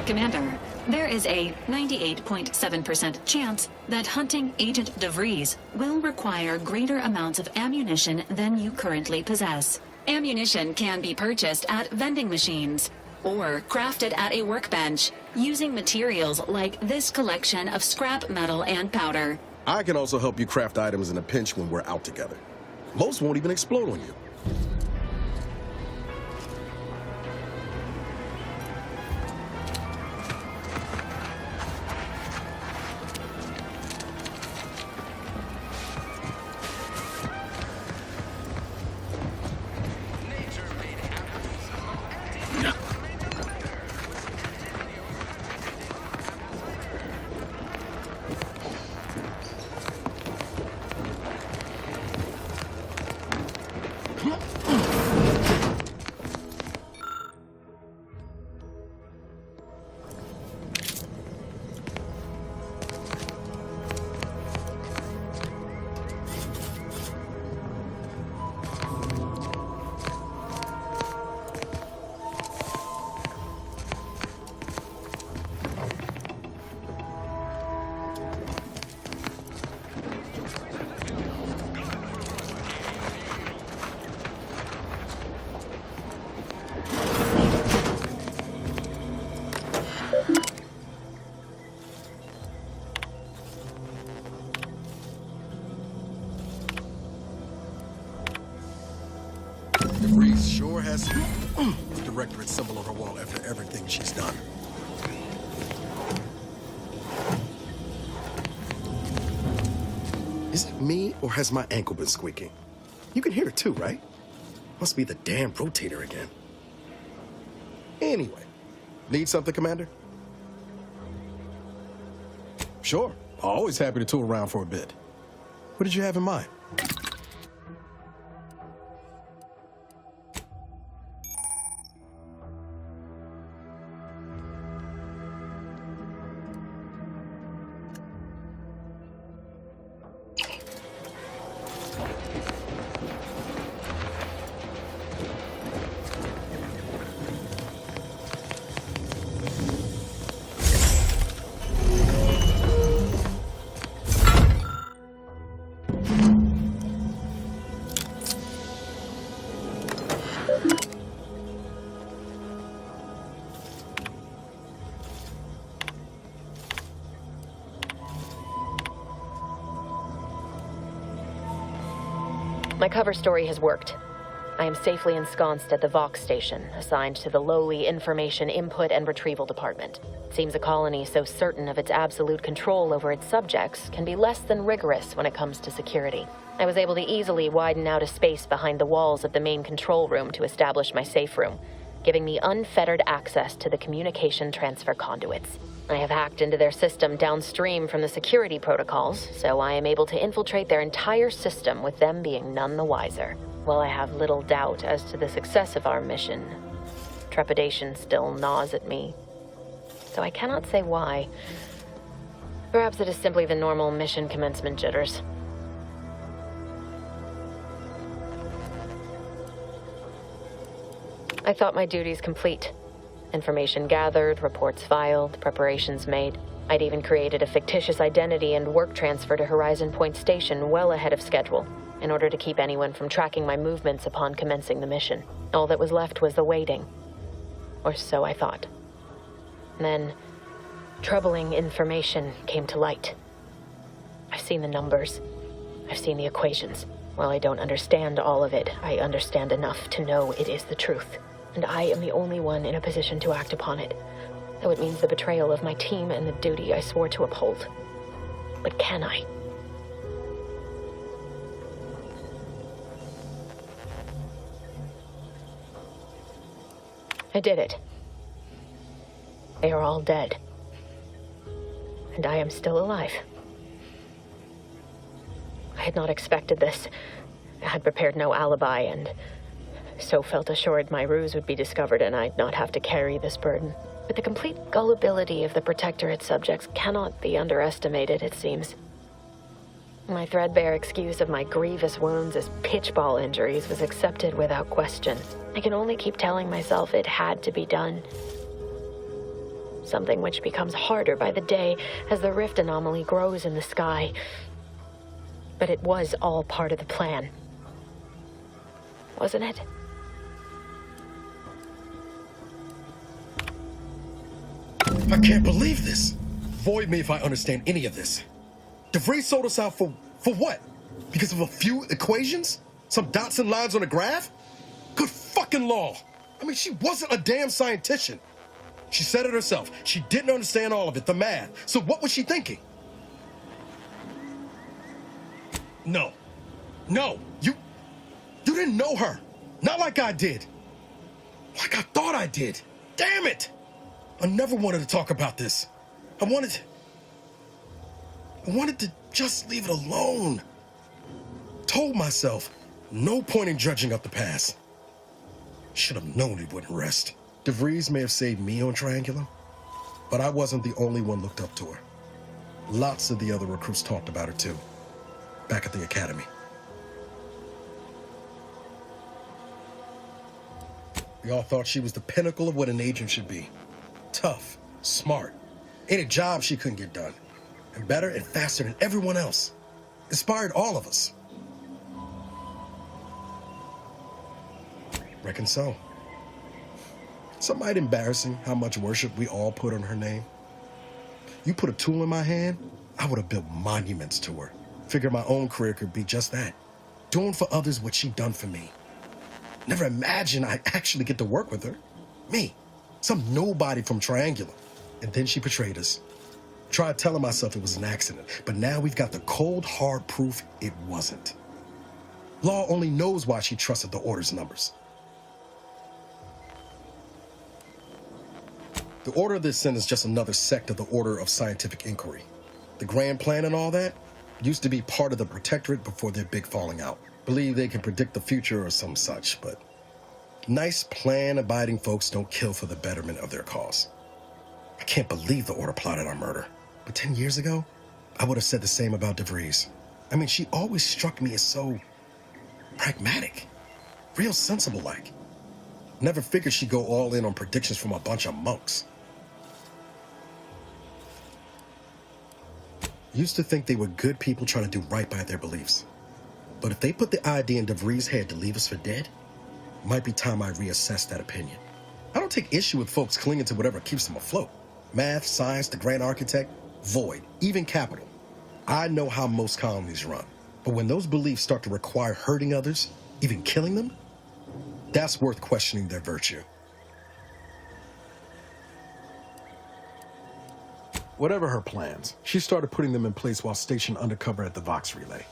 Commander, there is a 98.7% chance that hunting Agent DeVries will require greater amounts of ammunition than you currently possess. Ammunition can be purchased at vending machines or crafted at a workbench using materials like this collection of scrap metal and powder. I can also help you craft items in a pinch when we're out together. Most won't even explode on you. DeVries sure has the directorate symbol on her wall after everything she's done. Is it me, or has my ankle been squeaking? You can hear it too, right? Must be the damn rotator again. Anyway, need something, Commander? Sure, always happy to tool around for a bit. What did you have in mind? My cover story has worked. I am safely ensconced at the Vox station, assigned to the lowly Information Input and Retrieval Department. Seems a colony so certain of its absolute control over its subjects can be less than rigorous when it comes to security. I was able to easily widen out a space behind the walls of the main control room to establish my safe room, giving me unfettered access to the communication transfer conduits. I have hacked into their system downstream from the security protocols, so I am able to infiltrate their entire system with them being none the wiser. While I have little doubt as to the success of our mission, trepidation still gnaws at me. So I cannot say why. Perhaps it is simply the normal mission commencement jitters. I thought my duties complete. Information gathered, reports filed, preparations made. I'd even created a fictitious identity and work transfer to Horizon Point Station well ahead of schedule, in order to keep anyone from tracking my movements upon commencing the mission. All that was left was the waiting. Or so I thought. Then, troubling information came to light. I've seen the numbers. I've seen the equations. While I don't understand all of it, I understand enough to know it is the truth. And I am the only one in a position to act upon it, though it means the betrayal of my team and the duty I swore to uphold. But can I? I did it. They are all dead. And I am still alive. I had not expected this. I had prepared no alibi, and so felt assured my ruse would be discovered and I'd not have to carry this burden. But the complete gullibility of the Protectorate subjects cannot be underestimated, it seems. My threadbare excuse of my grievous wounds as pitchball injuries was accepted without question. I can only keep telling myself it had to be done. something which becomes harder by the day as the rift anomaly grows in the sky. But it was all part of the plan, wasn't it? I can't believe this. Void me if I understand any of this. DeVries sold us out for what? Because of a few equations? Some dots and lines on a graph? Good fucking law. I mean, she wasn't a damn scientist. She said it herself. She didn't understand all of it, the math. So what was she thinking? No. No, you didn't know her. Not like I did. Like I thought I did. Damn it! I never wanted to talk about this. I wanted to just leave it alone. Told myself, no point in dredging up the past. Should have known he wouldn't rest. DeVries may have saved me on Triangular, but I wasn't the only one looked up to her. Lots of the other recruits talked about her too, back at the academy. We all thought she was the pinnacle of what an agent should be. Tough, smart, ain't a job she couldn't get done. And better and faster than everyone else. Inspired all of us. Reckon so. Some might embarrassing how much worship we all put on her name. You put a tool in my hand, I would have built monuments to her. Figured my own career could be just that. Doing for others what she done for me. Never imagined I'd actually get to work with her. Me, some nobody from Triangular. And then she betrayed us. Tried telling myself it was an accident, but now we've got the cold, hard proof it wasn't. Law only knows why she trusted the Order's numbers. The Order of this Sin is just another sect of the Order of Scientific Inquiry. The grand plan and all that used to be part of the Protectorate before their big falling out. Believe they can predict the future or some such, but nice plan-abiding folks don't kill for the betterment of their cause. I can't believe the Order plotted our murder. But 10 years ago, I would have said the same about DeVries. I mean, she always struck me as so pragmatic, real sensible-like. Never figured she'd go all in on predictions from a bunch of monks. Used to think they were good people trying to do right by their beliefs. But if they put the idea in DeVries' head to leave us for dead, it might be time I reassess that opinion. I don't take issue with folks clinging to whatever keeps them afloat. Math, science, the grand architect, Void, even capital. I know how most colonies run. But when those beliefs start to require hurting others, even killing them, that's worth questioning their virtue. Whatever her plans, she started putting them in place while stationed undercover at the Vox Relay.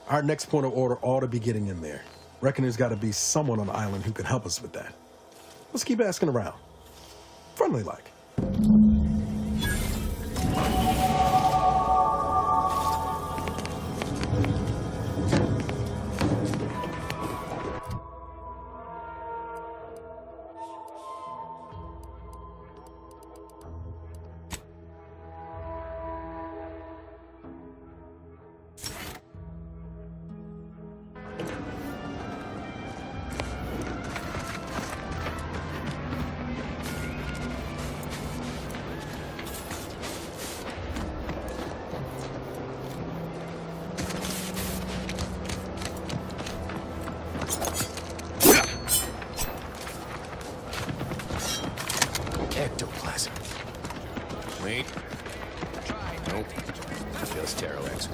Our next point of order ought to be getting in there. Reckon there's got to be someone on the island who can help us with that. Let's keep asking around. Friendly-like. Ectoplasm. Wait. Nope. Feels Terrorex.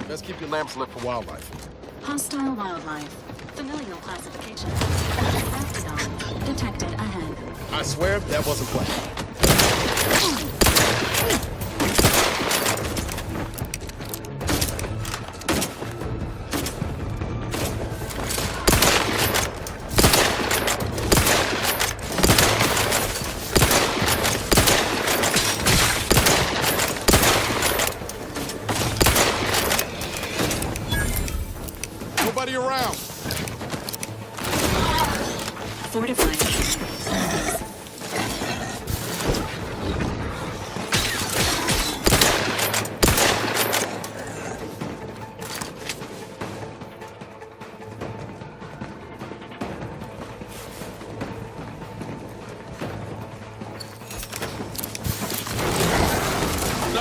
Best keep your lamps lit for wildlife. Hostile wildlife. Familial classification. Actidon. Detected ahead. I swear that wasn't planned. Nobody around. Fortified.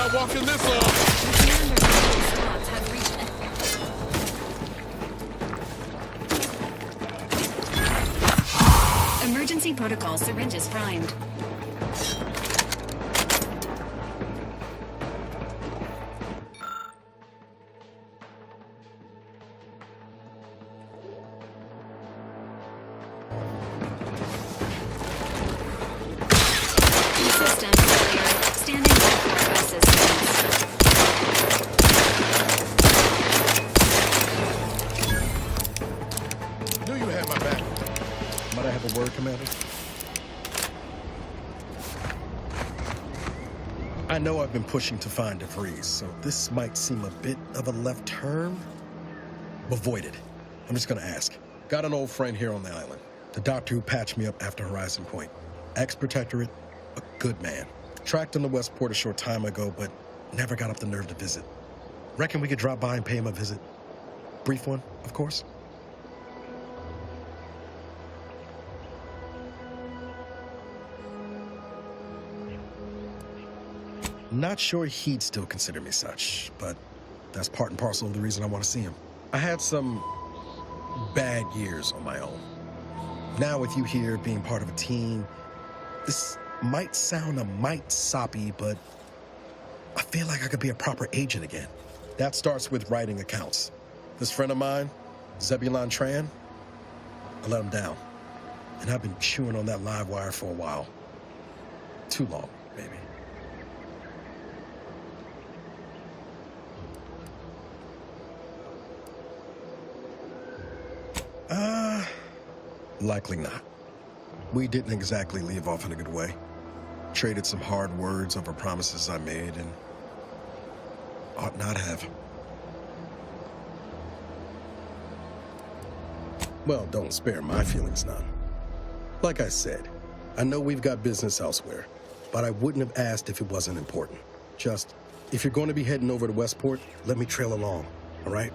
not walking this up. Emergency protocol syringes primed. System failure. Standing by for assistance. Knew you had my back. Might I have a word, Commander? I know I've been pushing to find DeVries, so this might seem a bit of a left turn. Avoid it. I'm just gonna ask. Got an old friend here on the island. The doctor who patched me up after Horizon Point. Ex-protectorate, a good man. Tracked him to Westport a short time ago, but never got up the nerve to visit. Reckon we could drop by and pay him a visit. Brief one, of course. Not sure he'd still consider me such, but that's part and parcel of the reason I want to see him. I had some bad years on my own. Now with you here, being part of a team, this might sound a mite soppy, but I feel like I could be a proper agent again. That starts with writing accounts. This friend of mine, Zebulon Tran, I let him down. And I've been chewing on that live wire for a while. Too long, maybe. Likely not. We didn't exactly leave off in a good way. Traded some hard words over promises I made and ought not have. Well, don't spare my feelings none. Like I said, I know we've got business elsewhere, but I wouldn't have asked if it wasn't important. Just, if you're going to be heading over to Westport, let me trail along, all right?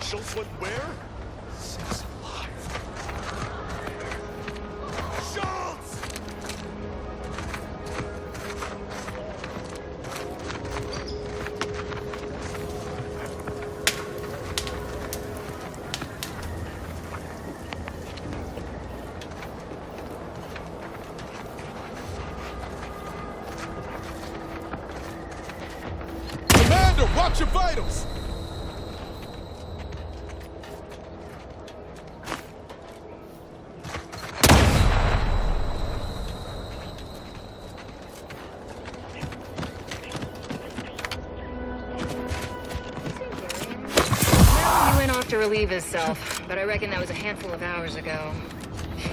Schultz went where? Six alive. Schultz! Commander, watch your vitals! To relieve himself, but I reckon that was a handful of hours ago.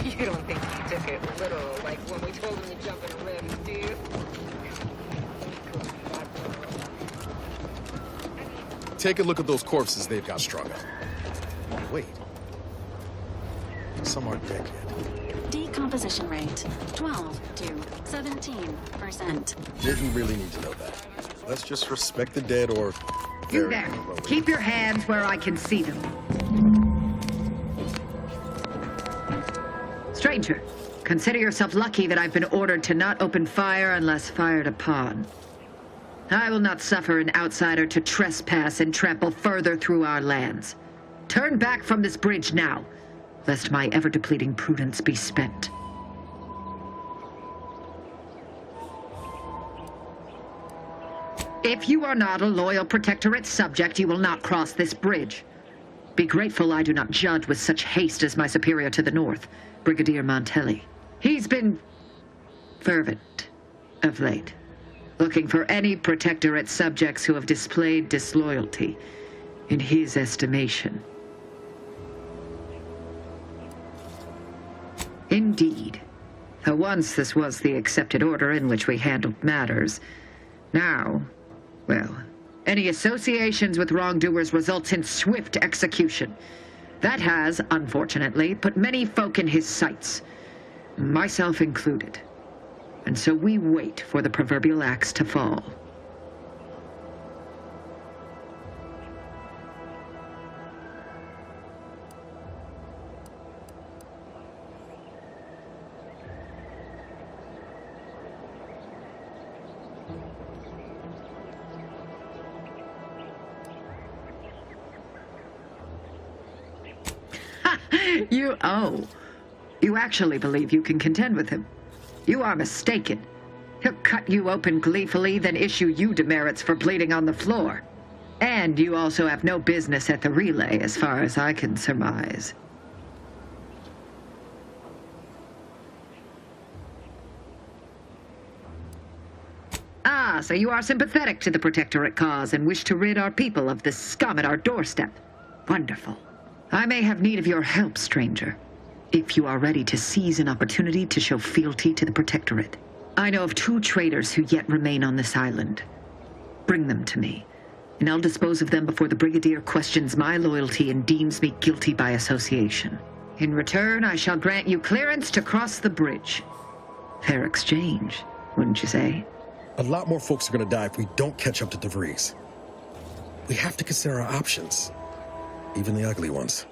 You don't think he took it literal, like when we told him to jump in a rift, do you? Take a look at those corpses they've got strung up. Wait. Some aren't dead yet. Decomposition rate, 12 to 17%. Didn't really need to know that. Let's just respect the dead or... You there. Keep your hands where I can see them. Stranger, consider yourself lucky that I've been ordered to not open fire unless fired upon. I will not suffer an outsider to trespass and trample further through our lands. Turn back from this bridge now, lest my ever-depleting prudence be spent. If you are not a loyal Protectorate subject, you will not cross this bridge. Be grateful I do not judge with such haste as my superior to the north, Brigadier Montelli. He's been fervent of late, looking for any Protectorate subjects who have displayed disloyalty in his estimation. Indeed. Though once this was the accepted order in which we handled matters, now, well, any associations with wrongdoers results in swift execution. That has, unfortunately, put many folk in his sights, myself included. And so we wait for the proverbial axe to fall. You actually believe you can contend with him. You are mistaken. He'll cut you open gleefully, then issue you demerits for bleeding on the floor. And you also have no business at the relay, as far as I can surmise. Ah, so you are sympathetic to the Protectorate cause and wish to rid our people of this scum at our doorstep. Wonderful. I may have need of your help, stranger, if you are ready to seize an opportunity to show fealty to the Protectorate. I know of 2 traitors who yet remain on this island. Bring them to me, and I'll dispose of them before the Brigadier questions my loyalty and deems me guilty by association. In return, I shall grant you clearance to cross the bridge. Fair exchange, wouldn't you say? A lot more folks are gonna die if we don't catch up to DeVries. We have to consider our options, even the ugly ones.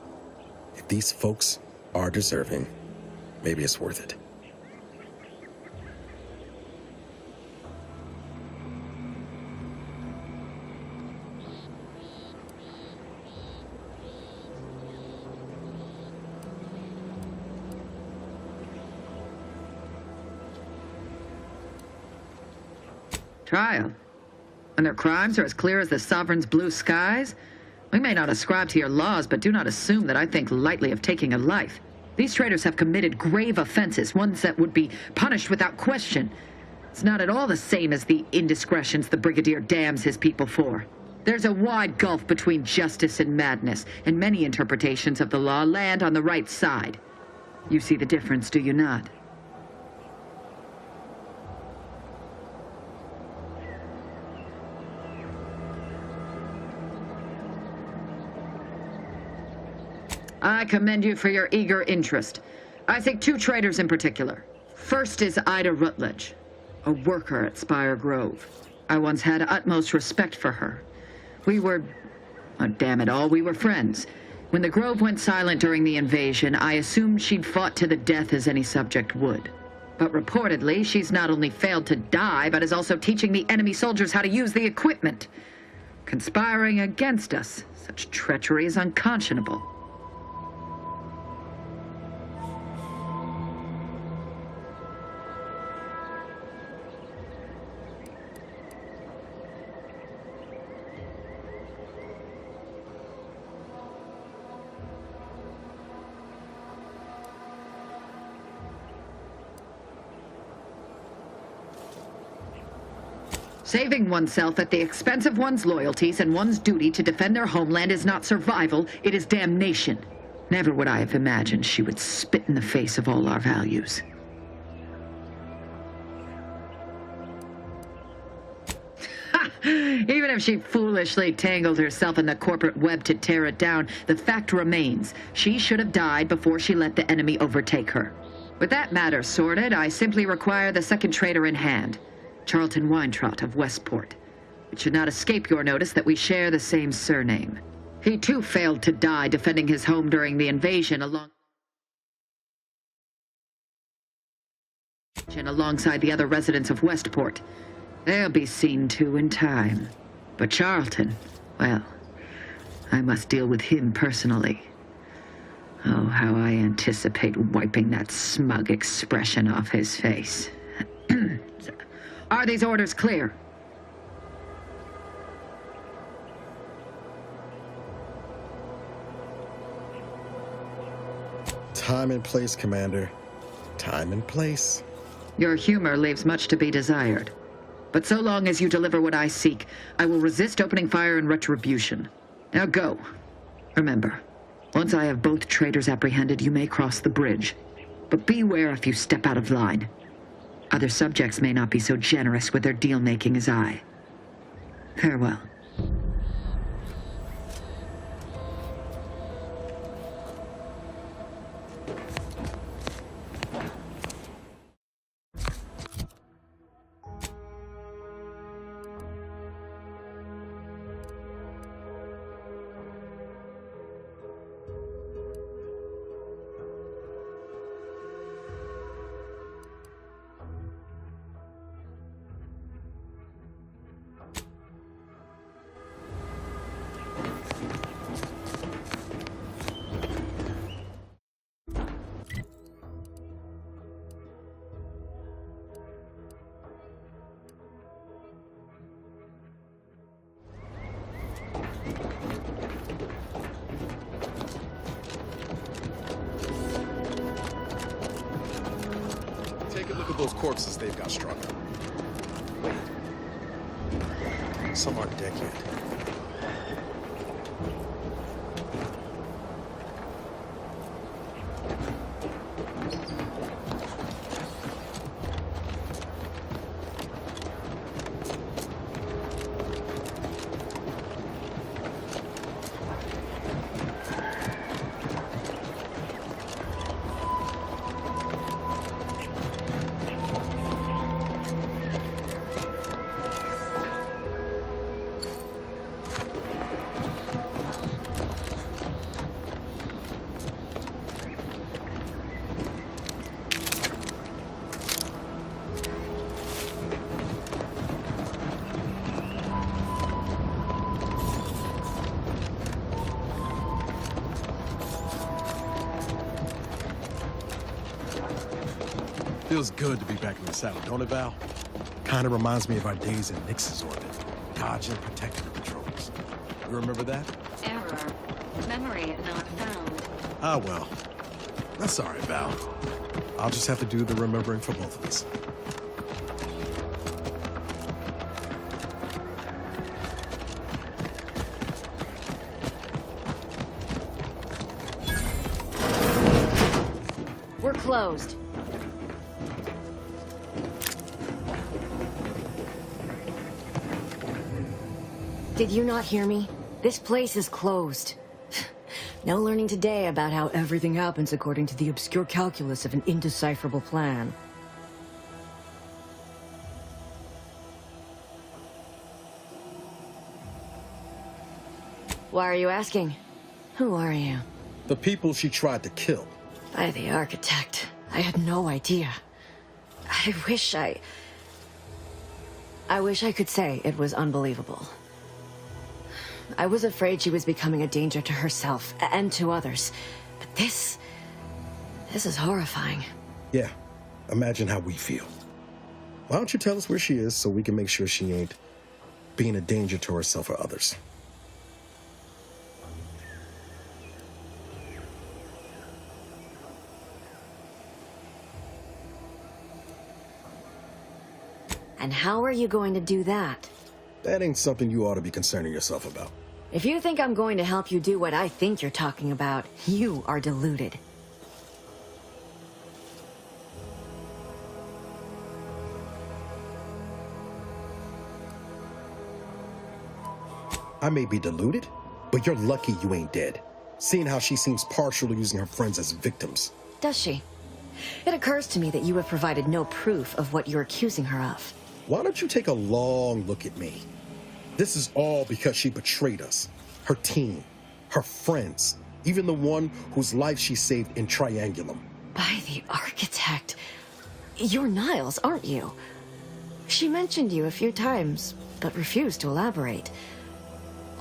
If these folks are deserving, maybe it's worth it. Trial? And their crimes are as clear as the Sovereign's blue skies? We may not ascribe to your laws, but do not assume that I think lightly of taking a life. These traitors have committed grave offenses, ones that would be punished without question. It's not at all the same as the indiscretions the Brigadier damns his people for. There's a wide gulf between justice and madness, and many interpretations of the law land on the right side. You see the difference, do you not? I commend you for your eager interest. I think 2 traitors in particular. First is Ida Rutledge, a worker at Spire Grove. I once had utmost respect for her. We were, oh, damn it all, we were friends. When the Grove went silent during the invasion, I assumed she'd fought to the death as any subject would. But reportedly, she's not only failed to die, but is also teaching the enemy soldiers how to use the equipment. Conspiring against us. Such treachery is unconscionable. Saving oneself at the expense of one's loyalties and one's duty to defend their homeland is not survival, it is damnation. Never would I have imagined she would spit in the face of all our values. Even if she foolishly tangled herself in the corporate web to tear it down, the fact remains, she should have died before she let the enemy overtake her. With that matter sorted, I simply require the second traitor in hand. Charlton Weintraut of Westport. It should not escape your notice that we share the same surname. He too failed to die defending his home during the invasion alongside the other residents of Westport. They'll be seen to in time. But Charlton, well, I must deal with him personally. Oh, how I anticipate wiping that smug expression off his face. Are these orders clear? Time and place, Commander. Time and place. Your humor leaves much to be desired. But so long as you deliver what I seek, I will resist opening fire in retribution. Now go. Remember, once I have both traitors apprehended, you may cross the bridge. But beware if you step out of line. Other subjects may not be so generous with their deal-making as I. Farewell. Take a look at those corpses they've got strung up. Wait. Some aren't dead yet. Feels good to be back in the saddle, don't it, Val? Kinda reminds me of our days in Nix's orbit, dodging protector patrols. You remember that? Error. Memory not found. Ah, well. That's all right, Val. I'll just have to do the remembering for both of us. We're closed. Did you not hear me? This place is closed. No learning today about how everything happens according to the obscure calculus of an indecipherable plan. Why are you asking? Who are you? The people she tried to kill. By the architect. I had no idea. I wish I could say it was unbelievable. I was afraid she was becoming a danger to herself and to others. But this is horrifying. Yeah, imagine how we feel. Why don't you tell us where she is so we can make sure she ain't being a danger to herself or others? And how are you going to do that? That ain't something you ought to be concerning yourself about. If you think I'm going to help you do what I think you're talking about, you are deluded. I may be deluded, but you're lucky you ain't dead. Seeing how she seems partial to using her friends as victims. Does she? It occurs to me that you have provided no proof of what you're accusing her of. Why don't you take a long look at me? This is all because she betrayed us. Her team, her friends, even the one whose life she saved in Triangulum. By the architect. You're Niles, aren't you? She mentioned you a few times, but refused to elaborate.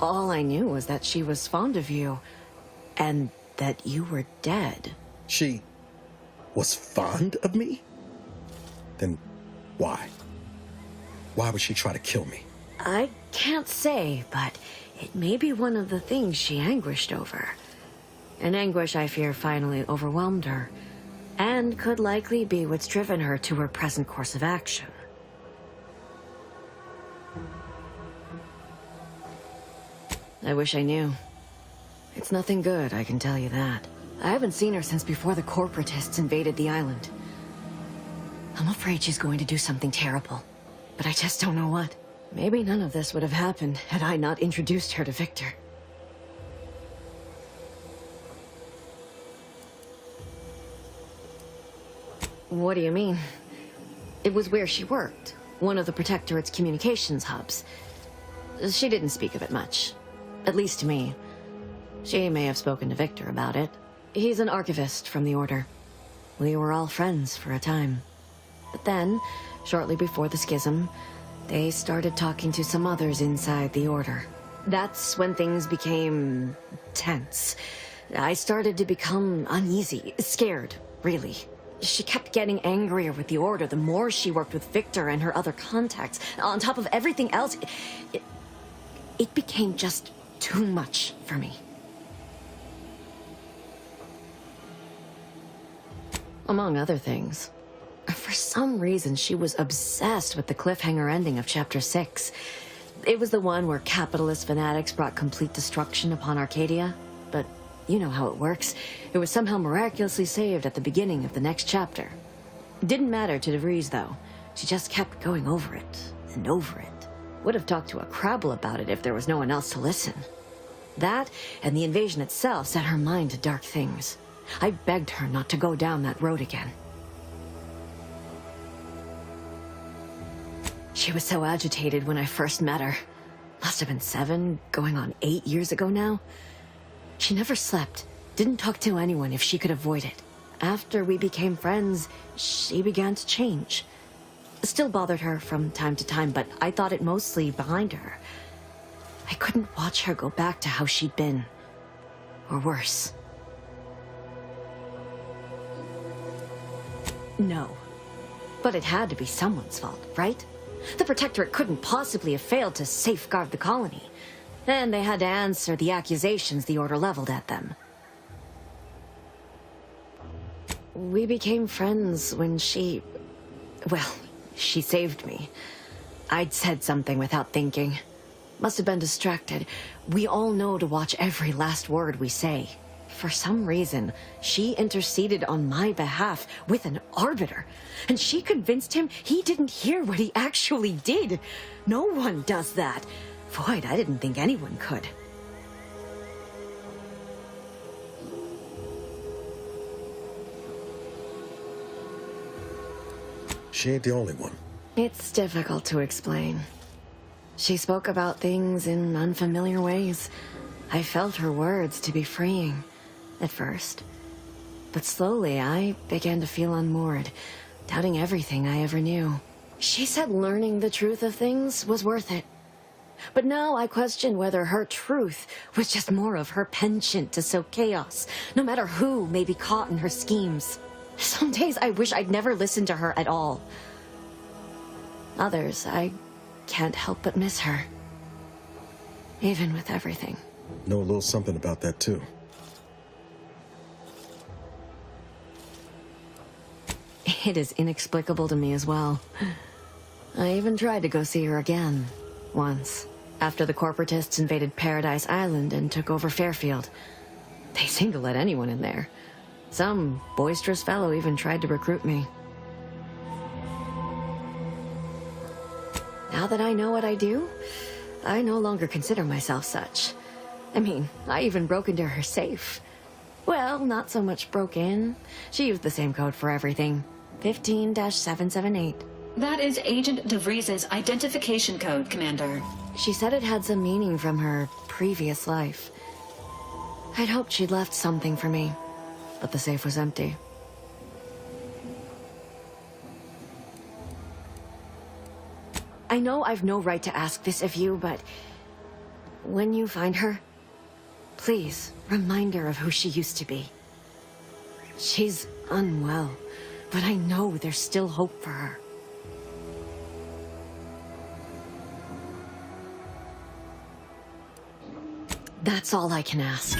All I knew was that she was fond of you, and that you were dead. She was fond of me? Then why? Why would she try to kill me? I can't say, but it may be one of the things she anguished over. An anguish I fear finally overwhelmed her, and could likely be what's driven her to her present course of action. I wish I knew. It's nothing good, I can tell you that. I haven't seen her since before the corporatists invaded the island. I'm afraid she's going to do something terrible, but I just don't know what. Maybe none of this would have happened had I not introduced her to Victor. What do you mean? It was where she worked, one of the Protectorate's communications hubs. She didn't speak of it much, at least to me. She may have spoken to Victor about it. He's an archivist from the Order. We were all friends for a time. But then, shortly before the schism, they started talking to some others inside the Order. That's when things became tense. I started to become uneasy, scared, really. She kept getting angrier with the Order the more she worked with Victor and her other contacts. On top of everything else, it became just too much for me. Among other things, for some reason she was obsessed with the cliffhanger ending of Chapter 6. It was the one where capitalist fanatics brought complete destruction upon Arcadia, but you know how it works. It was somehow miraculously saved at the beginning of the next chapter. It didn't matter to DeVries, though. She just kept going over it and over it. Would have talked to a Crabble about it if there was no one else to listen. That, and the invasion itself, set her mind to dark things. I begged her not to go down that road again. She was so agitated when I first met her. Must have been 7, going on 8 years ago now. She never slept, didn't talk to anyone if she could avoid it. After we became friends, she began to change. Still bothered her from time to time, but I thought it mostly behind her. I couldn't watch her go back to how she'd been. Or worse. No. But it had to be someone's fault, right? The Protectorate couldn't possibly have failed to safeguard the colony. And they had to answer the accusations the Order leveled at them. We became friends when she... well, she saved me. I'd said something without thinking. Must have been distracted. We all know to watch every last word we say. For some reason, she interceded on my behalf with an arbiter. And she convinced him he didn't hear what he actually did. No one does that. Void, I didn't think anyone could. She ain't the only one. It's difficult to explain. She spoke about things in unfamiliar ways. I felt her words to be freeing, at first. But slowly, I began to feel unmoored, doubting everything I ever knew. She said learning the truth of things was worth it. But now I question whether her truth was just more of her penchant to sow chaos, no matter who may be caught in her schemes. Some days I wish I'd never listened to her at all. Others, I can't help but miss her. Even with everything. Know a little something about that, too. It is inexplicable to me as well. I even tried to go see her again. Once, after the corporatists invaded Paradise Island and took over Fairfield. They seemed to let anyone in there. Some boisterous fellow even tried to recruit me. Now that I know what I do, I no longer consider myself such. I mean, I even broke into her safe. Well, not so much broke in. She used the same code for everything. 15-778. That is Agent DeVries' identification code, Commander. She said it had some meaning from her previous life. I'd hoped she'd left something for me, but the safe was empty. I know I've no right to ask this of you, but when you find her, please remind her of who she used to be. She's unwell, but I know there's still hope for her. That's all I can ask.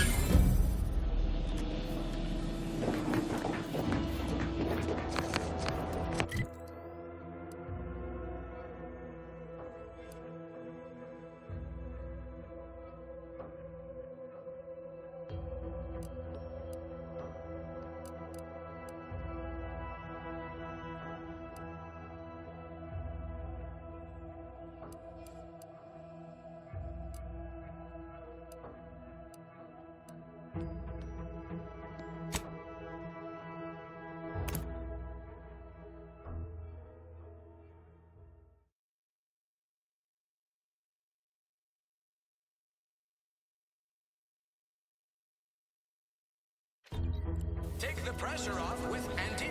Take the pressure off with anti...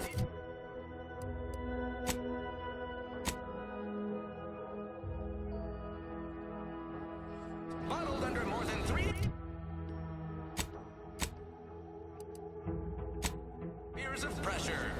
Modeled under more than 3 years of pressure.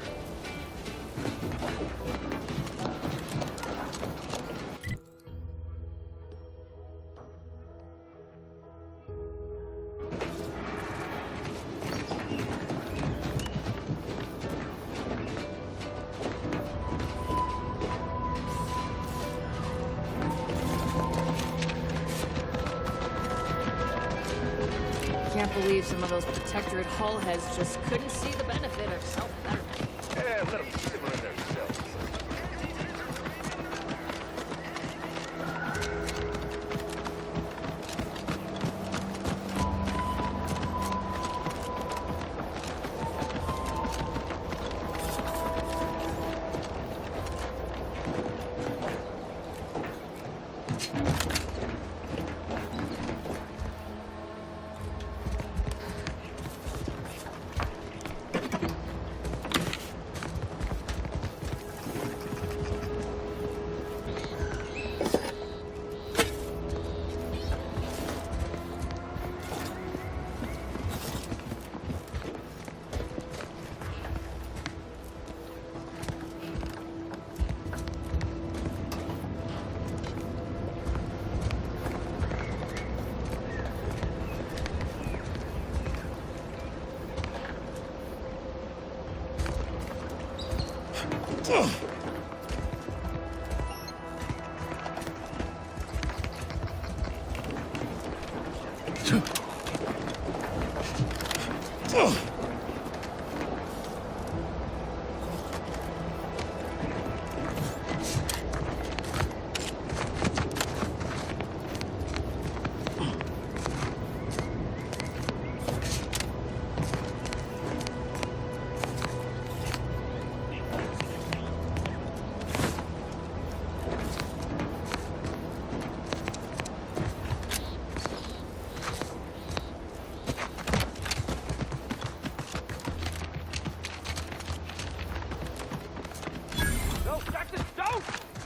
Can't believe some of those Protectorate hull heads just couldn't see the benefit of self-betterment. Yeah, let them simmer in their cells.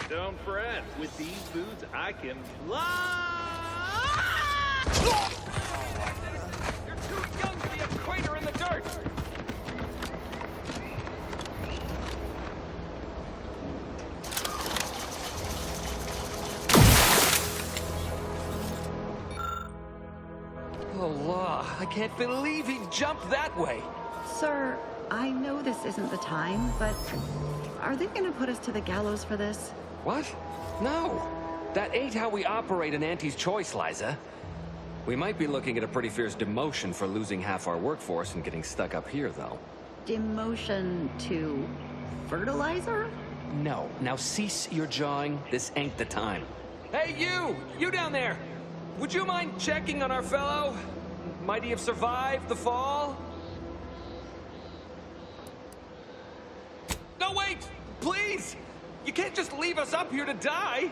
Don't fret. With these boots, I can fly! You're too young to be a crater in the dirt! Oh, law. I can't believe he jumped that way. Sir, I know this isn't the time, but are they going to put us to the gallows for this? What? No. That ain't how we operate in Auntie's Choice, Liza. We might be looking at a pretty fierce demotion for losing half our workforce and getting stuck up here, though. Demotion to fertilizer? No. Now cease your jawing. This ain't the time. Hey, you! You down there! Would you mind checking on our fellow? Might he have survived the fall? No, wait! Please! You can't just leave us up here to die!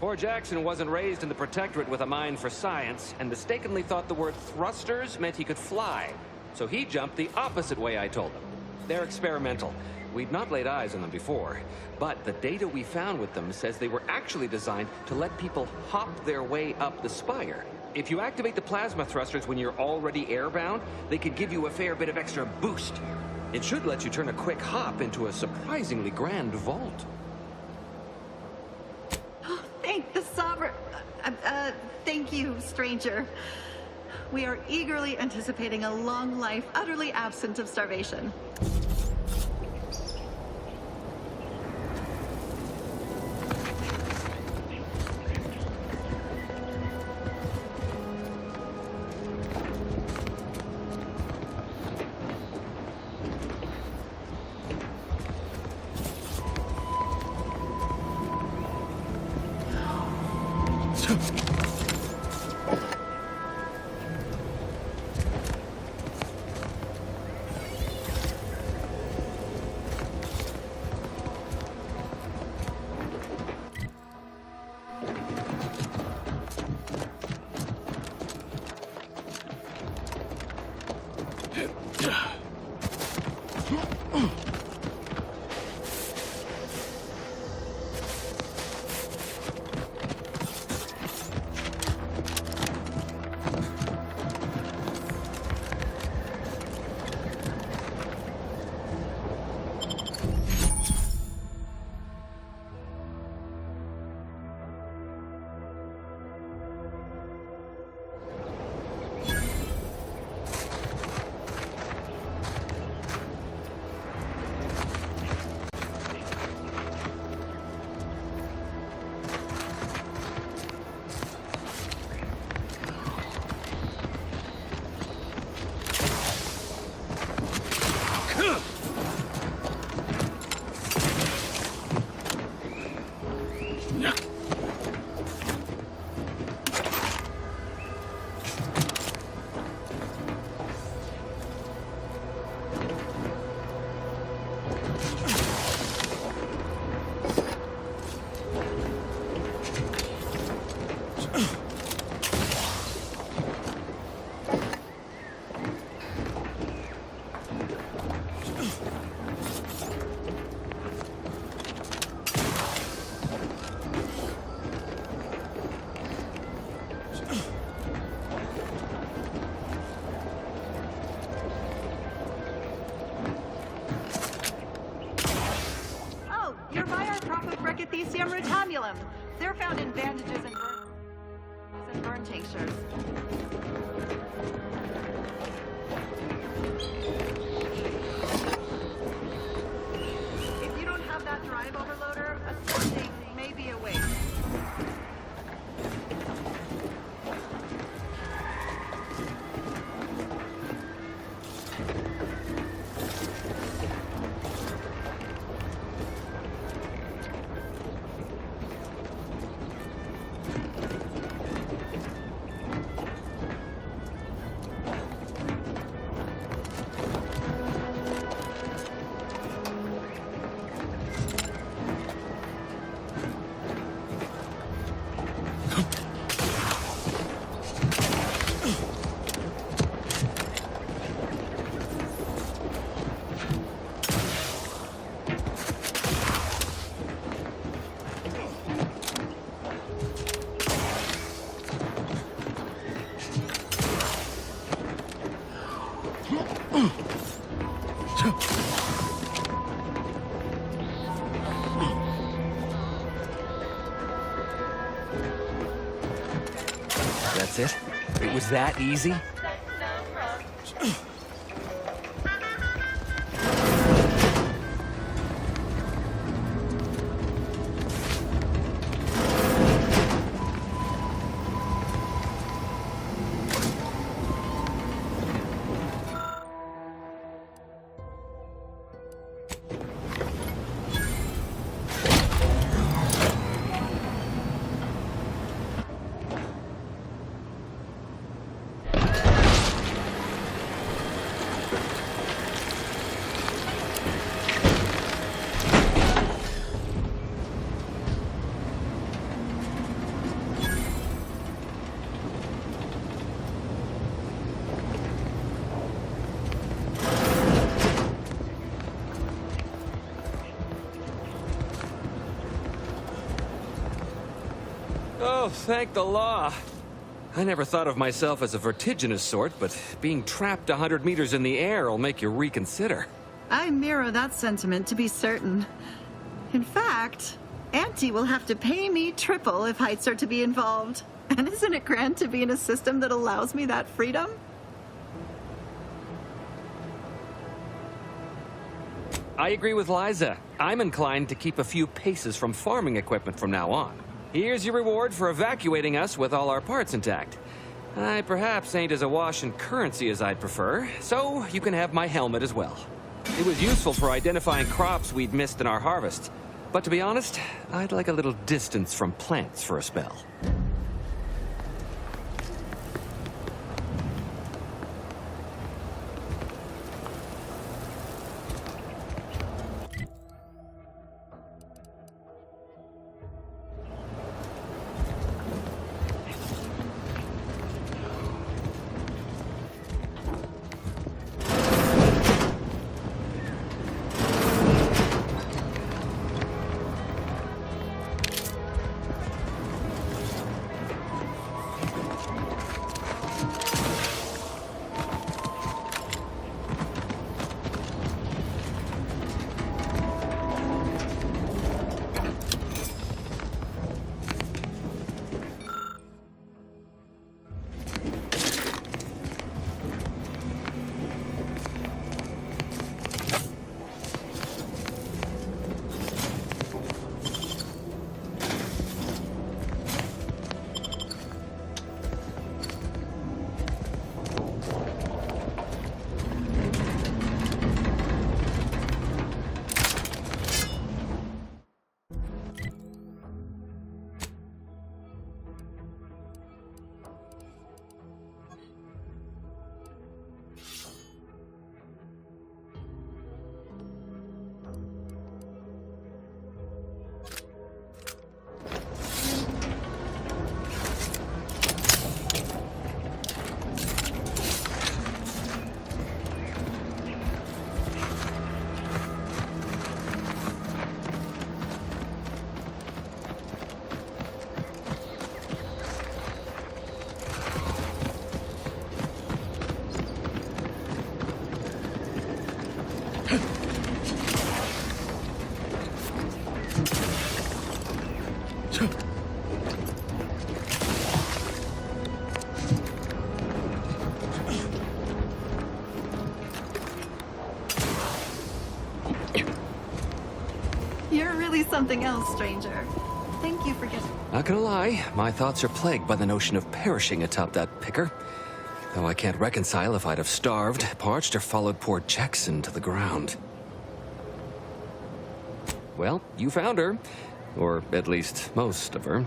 Poor Jackson wasn't raised in the Protectorate with a mind for science, and mistakenly thought the word thrusters meant he could fly. So he jumped the opposite way I told him. They're experimental. We'd not laid eyes on them before, but the data we found with them says they were actually designed to let people hop their way up the spire. If you activate the plasma thrusters when you're already airbound, they could give you a fair bit of extra boost. It should let you turn a quick hop into a surprisingly grand vault. Oh, thank the Sovereign. Thank you, stranger. We are eagerly anticipating a long life, utterly absent of starvation. burn tinctures. If you don't have that drive overloader, a sorting may be a waste. That's it? It was that easy? Oh, thank the law. I never thought of myself as a vertiginous sort, but being trapped 100 meters in the air will make you reconsider. I mirror that sentiment, to be certain. In fact, Auntie will have to pay me triple if heights are to be involved. And isn't it grand to be in a system that allows me that freedom? I agree with Liza. I'm inclined to keep a few paces from farming equipment from now on. Here's your reward for evacuating us with all our parts intact. I perhaps ain't as awash in currency as I'd prefer, so you can have my helmet as well. It was useful for identifying crops we'd missed in our harvest. But to be honest, I'd like a little distance from plants for a spell. something else, stranger. Thank you for getting... Not gonna lie, my thoughts are plagued by the notion of perishing atop that picker. Though I can't reconcile if I'd have starved, parched, or followed poor Jackson to the ground. Well, you found her. Or at least most of her.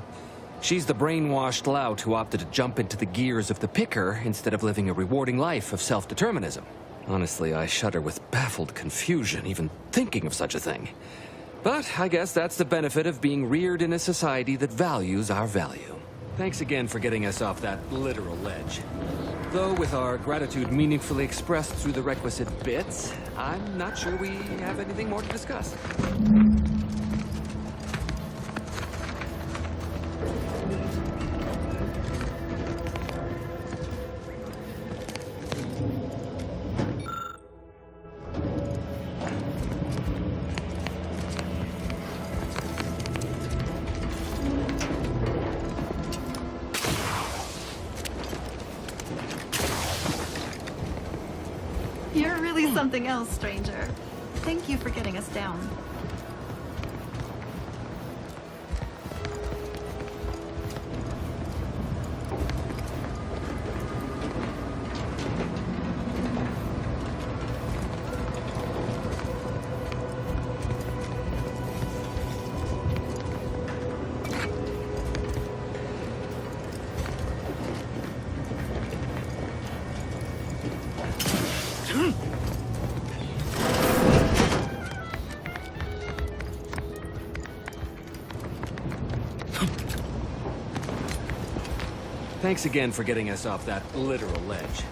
She's the brainwashed lout who opted to jump into the gears of the picker instead of living a rewarding life of self-determinism. Honestly, I shudder with baffled confusion even thinking of such a thing. But I guess that's the benefit of being reared in a society that values our value. Thanks again for getting us off that literal ledge. Though with our gratitude meaningfully expressed through the requisite bits, I'm not sure we have anything more to discuss. You're really something else, stranger. Thank you for getting us down. Thanks again for getting us off that literal ledge.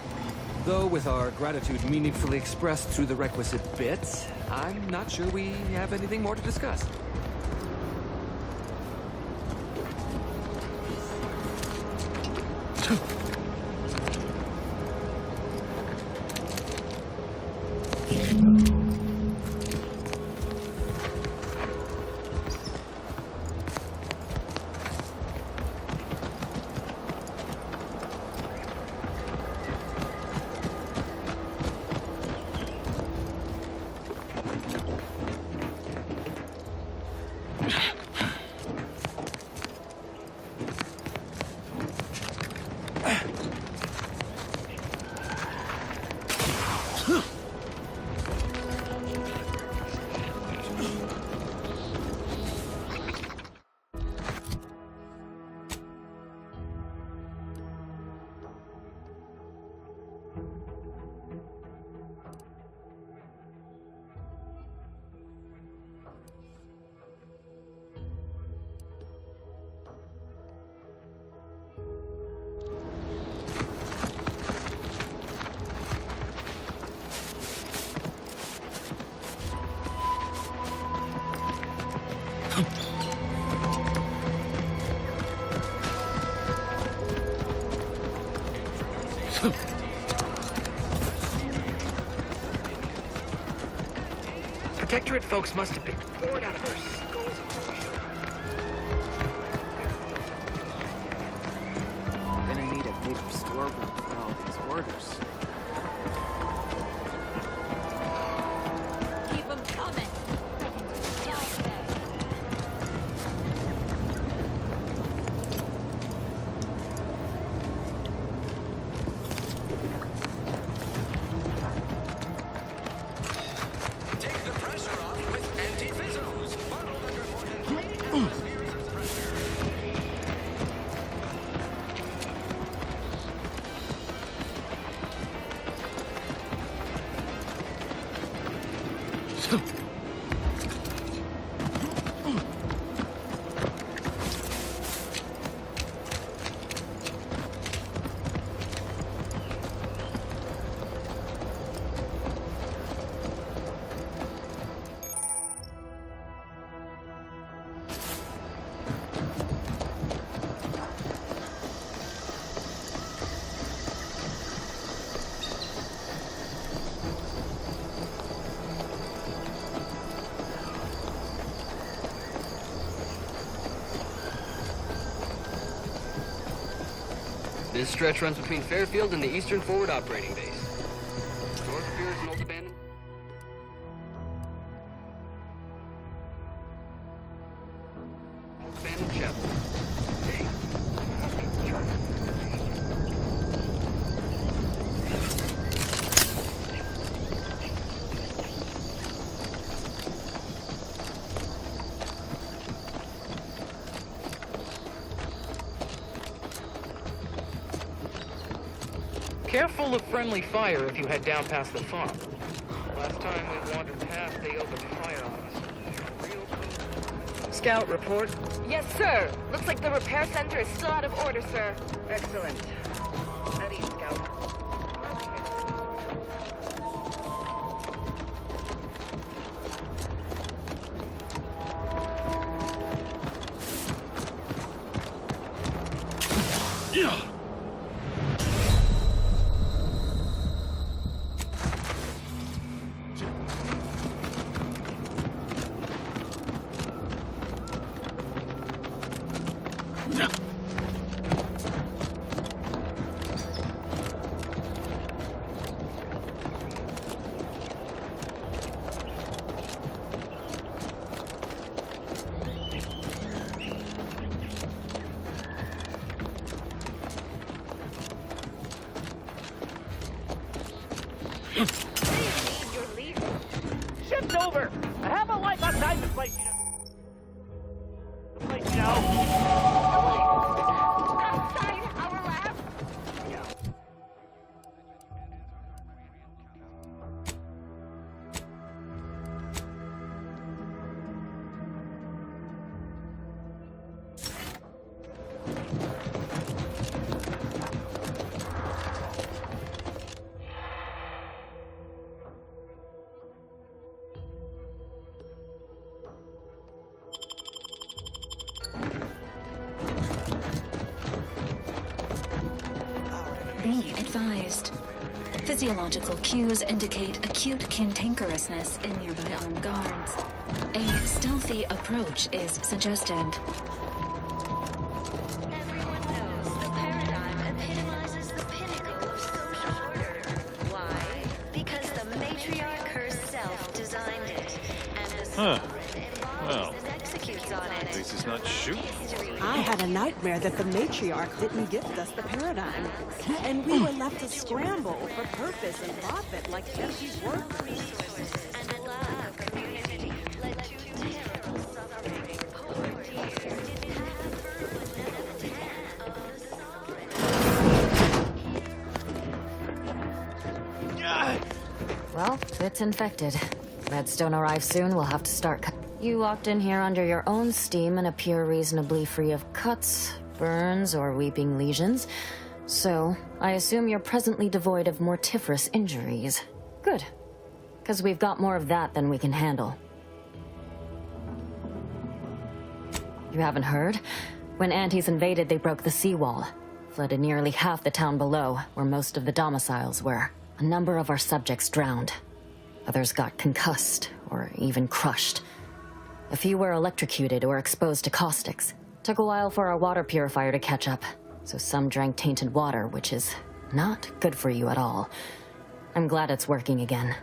Though with our gratitude meaningfully expressed through the requisite bits, I'm not sure we have anything more to discuss. Protectorate folks must have been bored out of their skulls. Gonna need a big storeroom for all these orders. Keep them coming. Take the pressure off with anti-fizzos. Bundled under more than 3 spheres of pressure. This stretch runs between Fairfield and the Eastern Forward Operating Base. North appears an old abandoned... Careful of friendly fire if you head down past the farm. Last time we wandered past, they opened fire on us. Scout, report. Yes, sir. Looks like the repair center is still out of order, sir. Excellent. At ease, Scout. Yeah. Shift over! I have a life outside the place, you know. Outside our lab? Be advised. Physiological cues indicate acute cantankerousness in nearby armed guards. A stealthy approach is suggested. Everyone knows the paradigm epitomizes the pinnacle of social order. Why? Because the matriarch herself designed it, and the Huh. well, executes on it. This is not shoot. I had a nightmare that the matriarch didn't gift us the paradigm, and we were left to scramble for purpose and profit like empty workers. And the lack of community led to terrible suffering. Poor dears didn't have her benevolent hand of the sovereign. Well, it's infected. Redstone arrives soon, we'll have to start. You walked in here under your own steam and appear reasonably free of cuts, burns, or weeping lesions. So, I assume you're presently devoid of mortiferous injuries. Good. Because we've got more of that than we can handle. You haven't heard? When Antis invaded, they broke the seawall. Flooded nearly half the town below, where most of the domiciles were. A number of our subjects drowned. Others got concussed, or even crushed. A few were electrocuted or exposed to caustics. Took a while for our water purifier to catch up, so some drank tainted water, which is not good for you at all. I'm glad it's working again.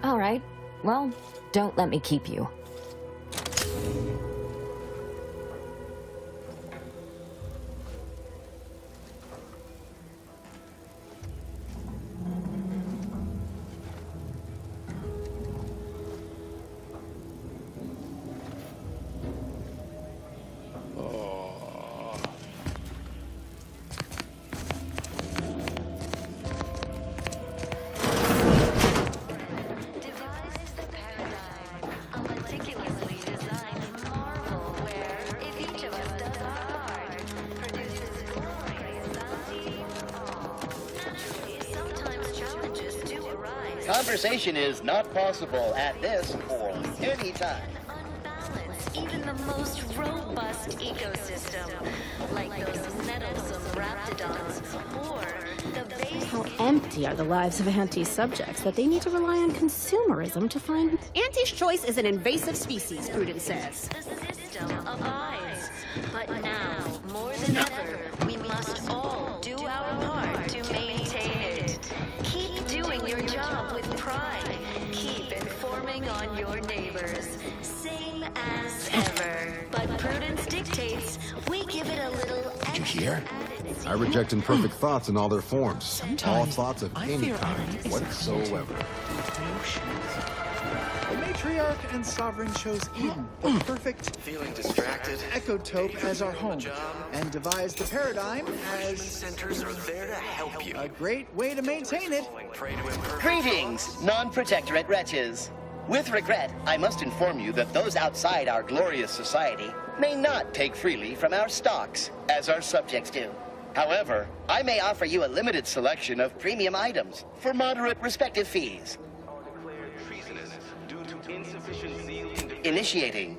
All right, well, don't let me keep you. Conversation is not possible at this or any time. Even the most robust ecosystem, like those meddlesome raptidons, or the base. How empty are the lives of Anti's subjects that they need to rely on consumerism to find... Anti's choice is an invasive species, Prudence says. The system abides, but now, more than ever, we must all do our part to maintain it. Keep doing your job with pride. Keep informing on your neighbors. Same as ever. But prudence dictates we give it a little Did you hear? extra. I reject imperfect thoughts in all their forms. All Sometimes thoughts of I any fear kind irony is whatsoever. The matriarch and sovereign chose Eden, the perfect Feeling distracted? ecotope as our home, and devised the paradigm Human as centers are there to help you. a great way to maintain it. Prey to imperfect. Greetings, non-protectorate wretches. With regret, I must inform you that those outside our glorious society may not take freely from our stocks, as our subjects do. However, I may offer you a limited selection of premium items for moderate respective fees. Treasonous due to insufficient zeal in defense. Initiating.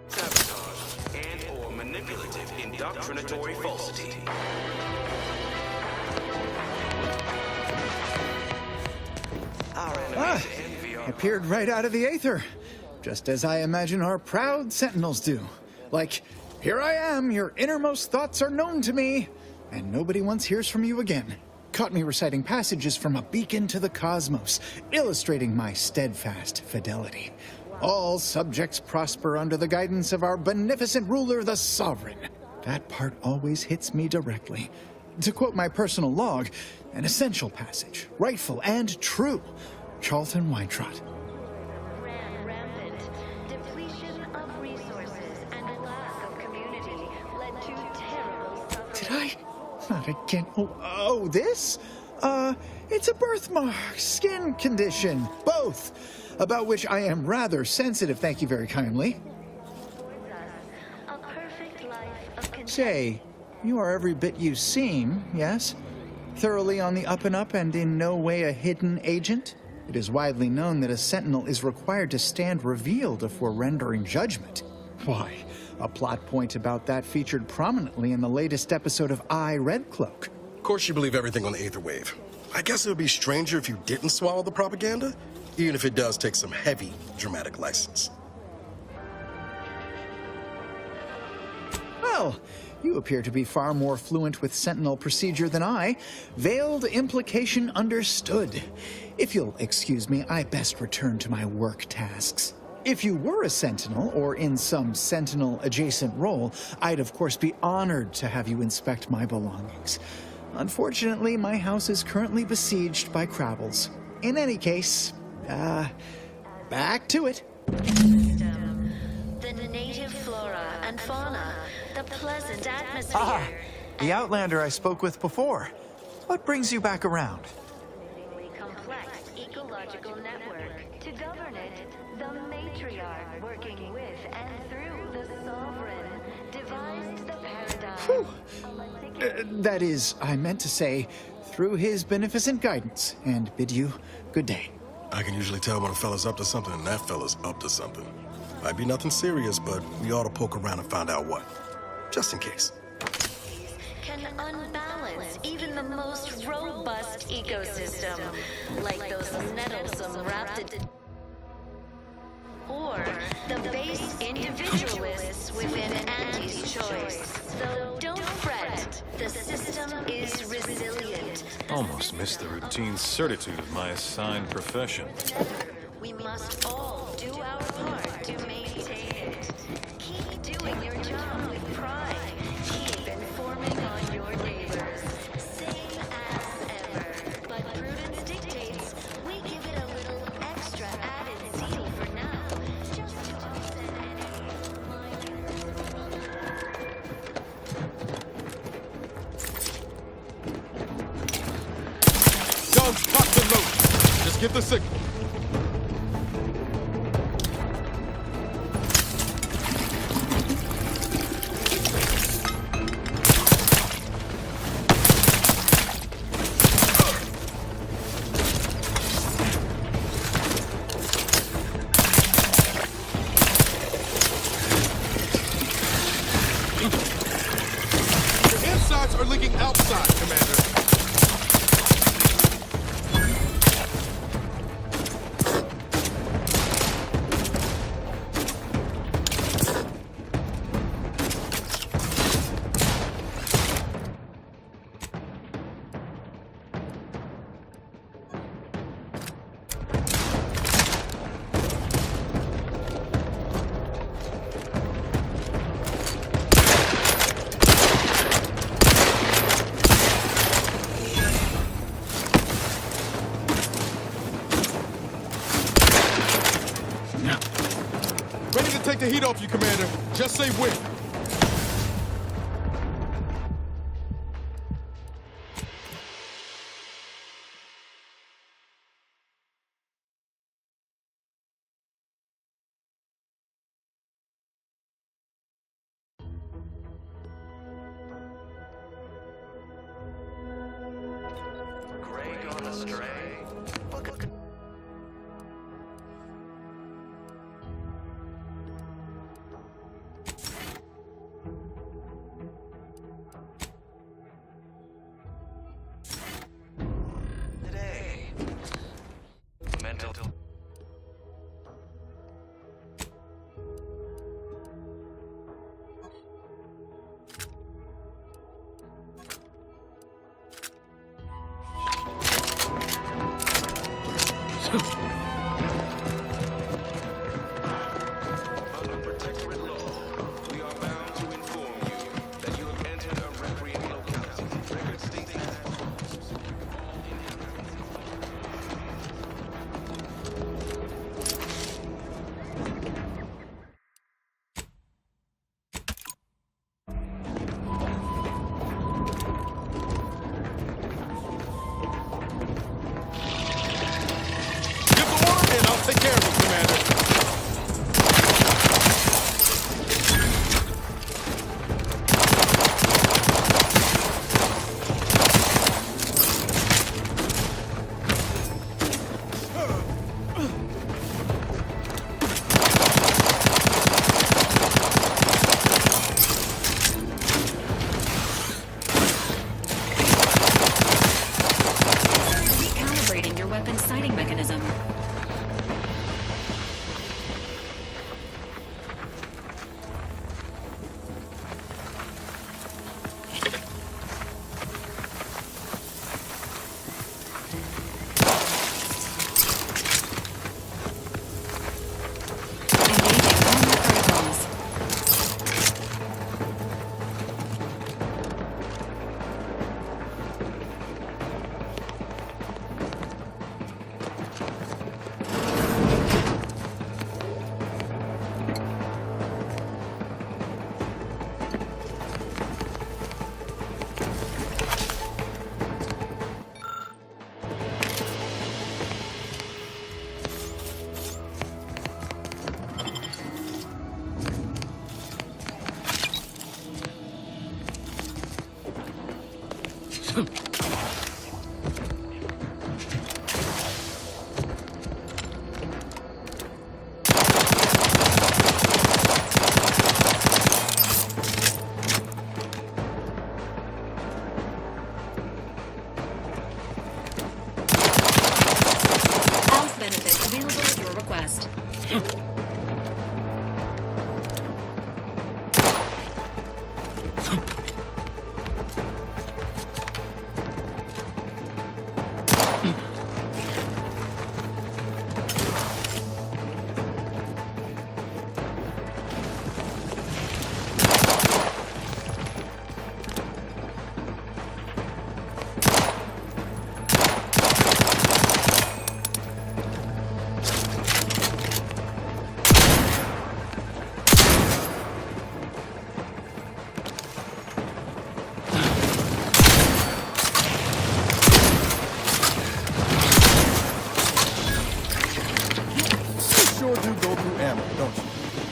Sabotage and/or manipulative indoctrinatory falsity. Our enemies envy our Appeared right out of the aether, just as I imagine our proud sentinels do. Like, here I am, your innermost thoughts are known to me, and nobody once hears from you again. Caught me reciting passages from a beacon to the cosmos, illustrating my steadfast fidelity. All subjects prosper under the guidance of our beneficent ruler, the Sovereign. That part always hits me directly. To quote my personal log, an essential passage, rightful and true. Charlton Weintrott. Ran rampant. Depletion of resources and lack of community led to terrible suffering. Did I? Not again. Oh, this? It's a birthmark, skin condition, both, about which I am rather sensitive, thank you very kindly. A perfect life of content. Say, you are every bit you seem, yes? Thoroughly on the up and up and in no way a hidden agent? It is widely known that a sentinel is required to stand revealed before rendering judgment. Why, a plot point about that featured prominently in the latest episode of I, Red Cloak. Of course you believe everything on the Aether Wave. I guess it would be stranger if you didn't swallow the propaganda, even if it does take some heavy dramatic license. Well, you appear to be far more fluent with Sentinel procedure than I. Veiled implication understood. If you'll excuse me, I best return to my work tasks. If you were a Sentinel, or in some Sentinel-adjacent role, I'd of course be honored to have you inspect my belongings. Unfortunately, my house is currently besieged by Crabbles. In any case, back to it. The native flora and fauna, the pleasant atmosphere. The Outlander I spoke with before. What brings you back around? Complex ecological network. To govern it, the matriarch, working with and through the sovereign, devised the paradigm. That is, I meant to say, through his beneficent guidance, and bid you good day. I can usually tell when a fella's up to something, and that fella's up to something. Might be nothing serious, but we ought to poke around and find out what. Just in case. Can unbalance even the most robust ecosystem, like those nettlesome raptid, or the base individualists within Anti's choice. Though don't fret, the system is resilient. Almost missed the routine certitude of my assigned profession. We must all do our part to maintain it. Keep doing your job with pride. Keep informing on your neighbors. Same as ever. But prudence dictates we give it a little Both cocked and loaded. Just get the signal. Your insides are leaking outside, Commander. Ready to take the heat off you, Commander. Just say when. Gray gone astray. Today. Mental. Under protectorate law, we are bound to inform you that you have entered a recreating locality. Record states that Give the order and I'll take care of it, Commander. Recalibrating your weapon's sighting mechanism. Engaging normal protocols. Health benefits available at your request.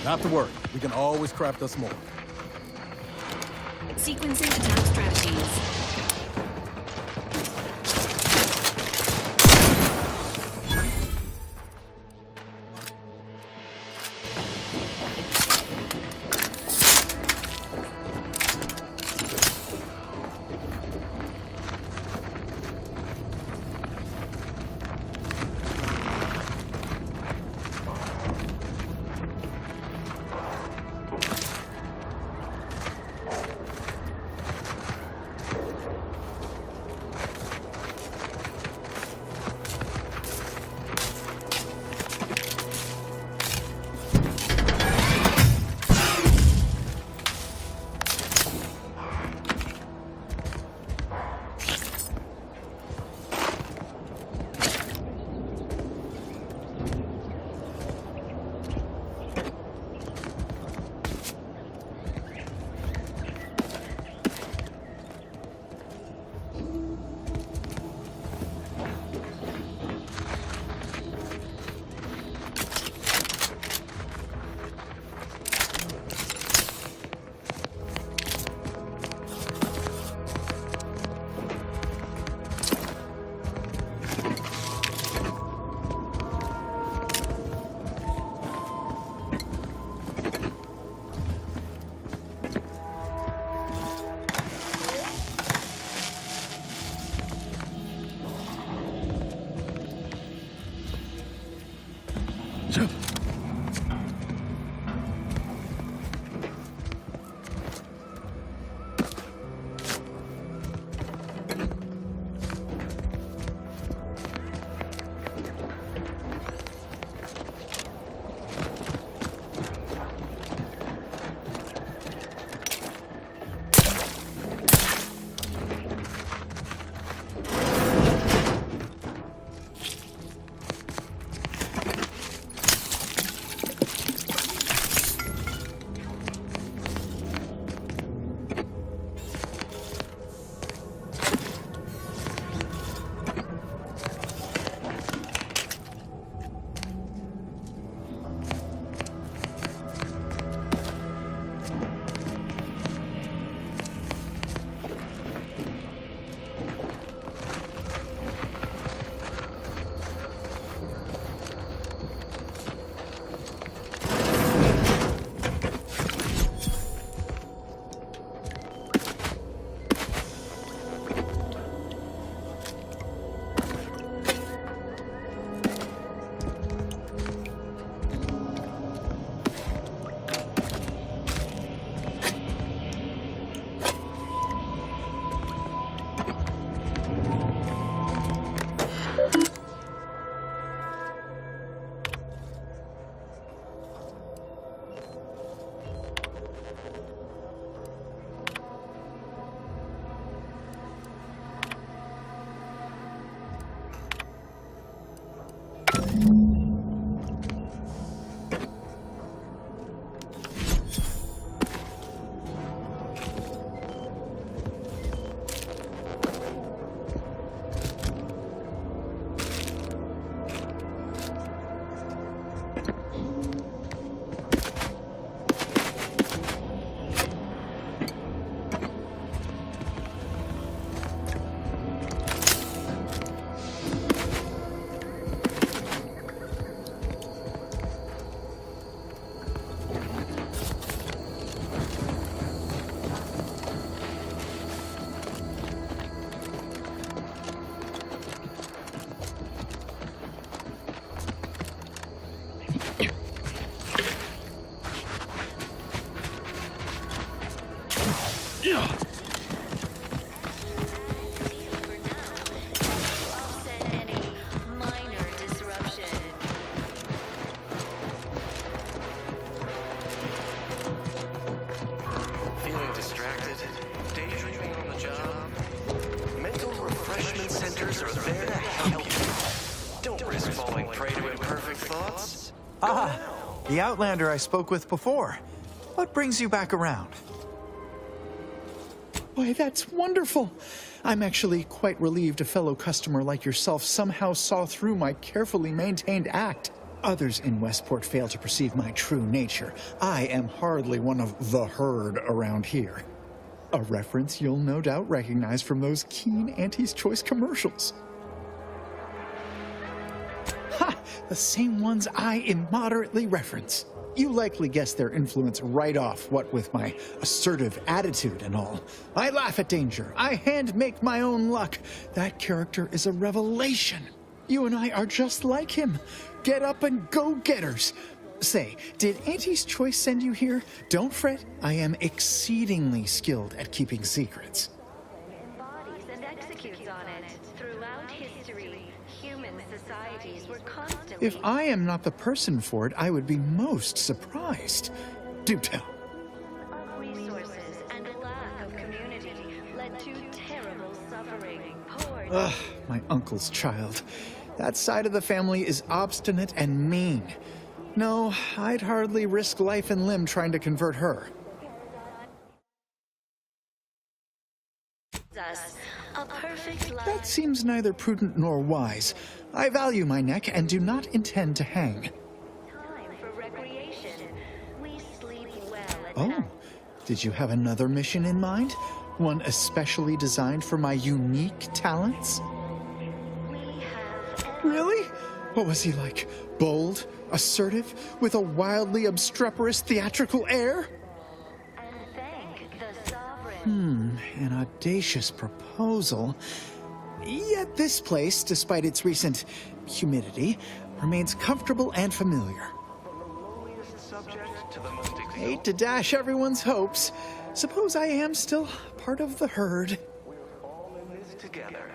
Not to worry. We can always craft us more. Sequencing attack strategies. The Outlander I spoke with before. What brings you back around? Why, that's wonderful. I'm actually quite relieved a fellow customer like yourself somehow saw through my carefully maintained act. Others in Westport fail to perceive my true nature. I am hardly one of the herd around here. A reference you'll no doubt recognize from those keen Auntie's Choice commercials. Ha! The same ones I immoderately reference. You likely guessed their influence right off, what with my assertive attitude and all. I laugh at danger. I hand-make my own luck. That character is a revelation. You and I are just like him. Get up and go-getters. Say, did Auntie's Choice send you here? Don't fret. I am exceedingly skilled at keeping secrets. Embodies and executes on it. Throughout history, human societies were constantly... If I am not the person for it, I would be most surprised. Do tell. Resources and a lack of community led to terrible suffering. Poor... Ugh, my uncle's child. That side of the family is obstinate and mean. No, I'd hardly risk life and limb trying to convert her. A perfect life. That seems neither prudent nor wise. I value my neck and do not intend to hang. Time for recreation. We sleep well at Oh, night. did you have another mission in mind? One especially designed for my unique talents? Really? What was he like? Bold? Assertive? With a wildly obstreperous theatrical air? An audacious proposal. Yet this place, despite its recent humidity, remains comfortable and familiar. Hate to dash everyone's hopes. Suppose I am still part of the herd. Together.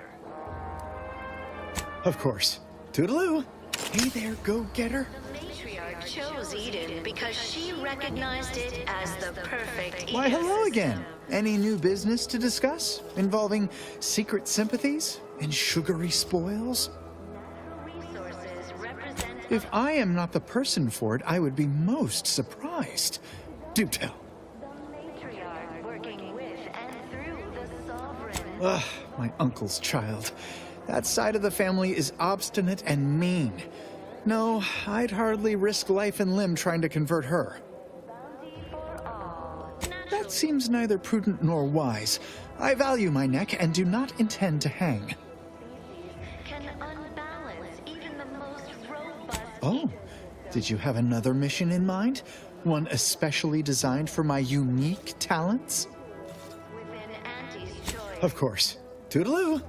Of course. Toodaloo. Hey there, go-getter. The matriarch chose Eden because she recognized it as the perfect Why, hello ecosystem. again. Any new business to discuss? Involving secret sympathies and sugary spoils? If I am not the person for it, I would be most surprised. Do tell. Matriarch working with and through the sovereign. Ugh, my uncle's child. That side of the family is obstinate and mean. No, I'd hardly risk life and limb trying to convert her. That seems neither prudent nor wise. I value my neck and do not intend to hang. Can unbalance even the most robust. Oh, did you have another mission in mind? One especially designed for my unique talents? Within Auntie's Choice. Of course. Toodaloo.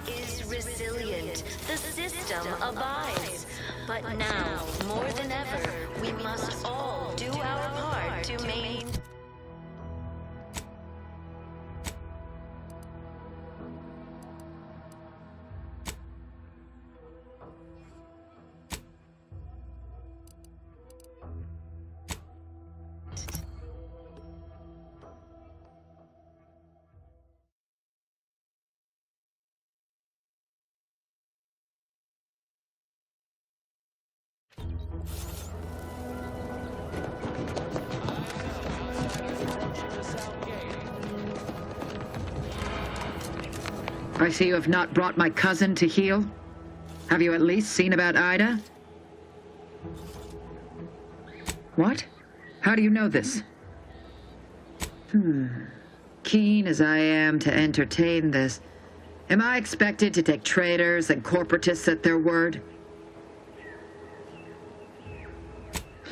Is resilient. The system abides. But now, more than ever, we must all do our part to maintain. I see you have not brought my cousin to heal. Have you at least seen about Ida? What? How do you know this? Keen as I am to entertain this, am I expected to take traitors and corporatists at their word?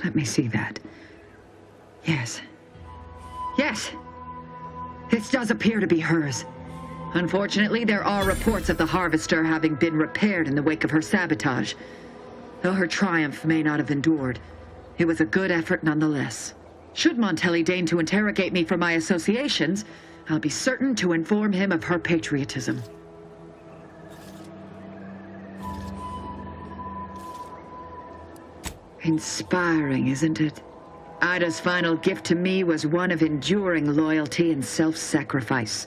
Let me see that. Yes. Yes! This does appear to be hers. Unfortunately, there are reports of the Harvester having been repaired in the wake of her sabotage. Though her triumph may not have endured, it was a good effort nonetheless. Should Montelli deign to interrogate me for my associations, I'll be certain to inform him of her patriotism. Inspiring, isn't it? Ida's final gift to me was one of enduring loyalty and self-sacrifice.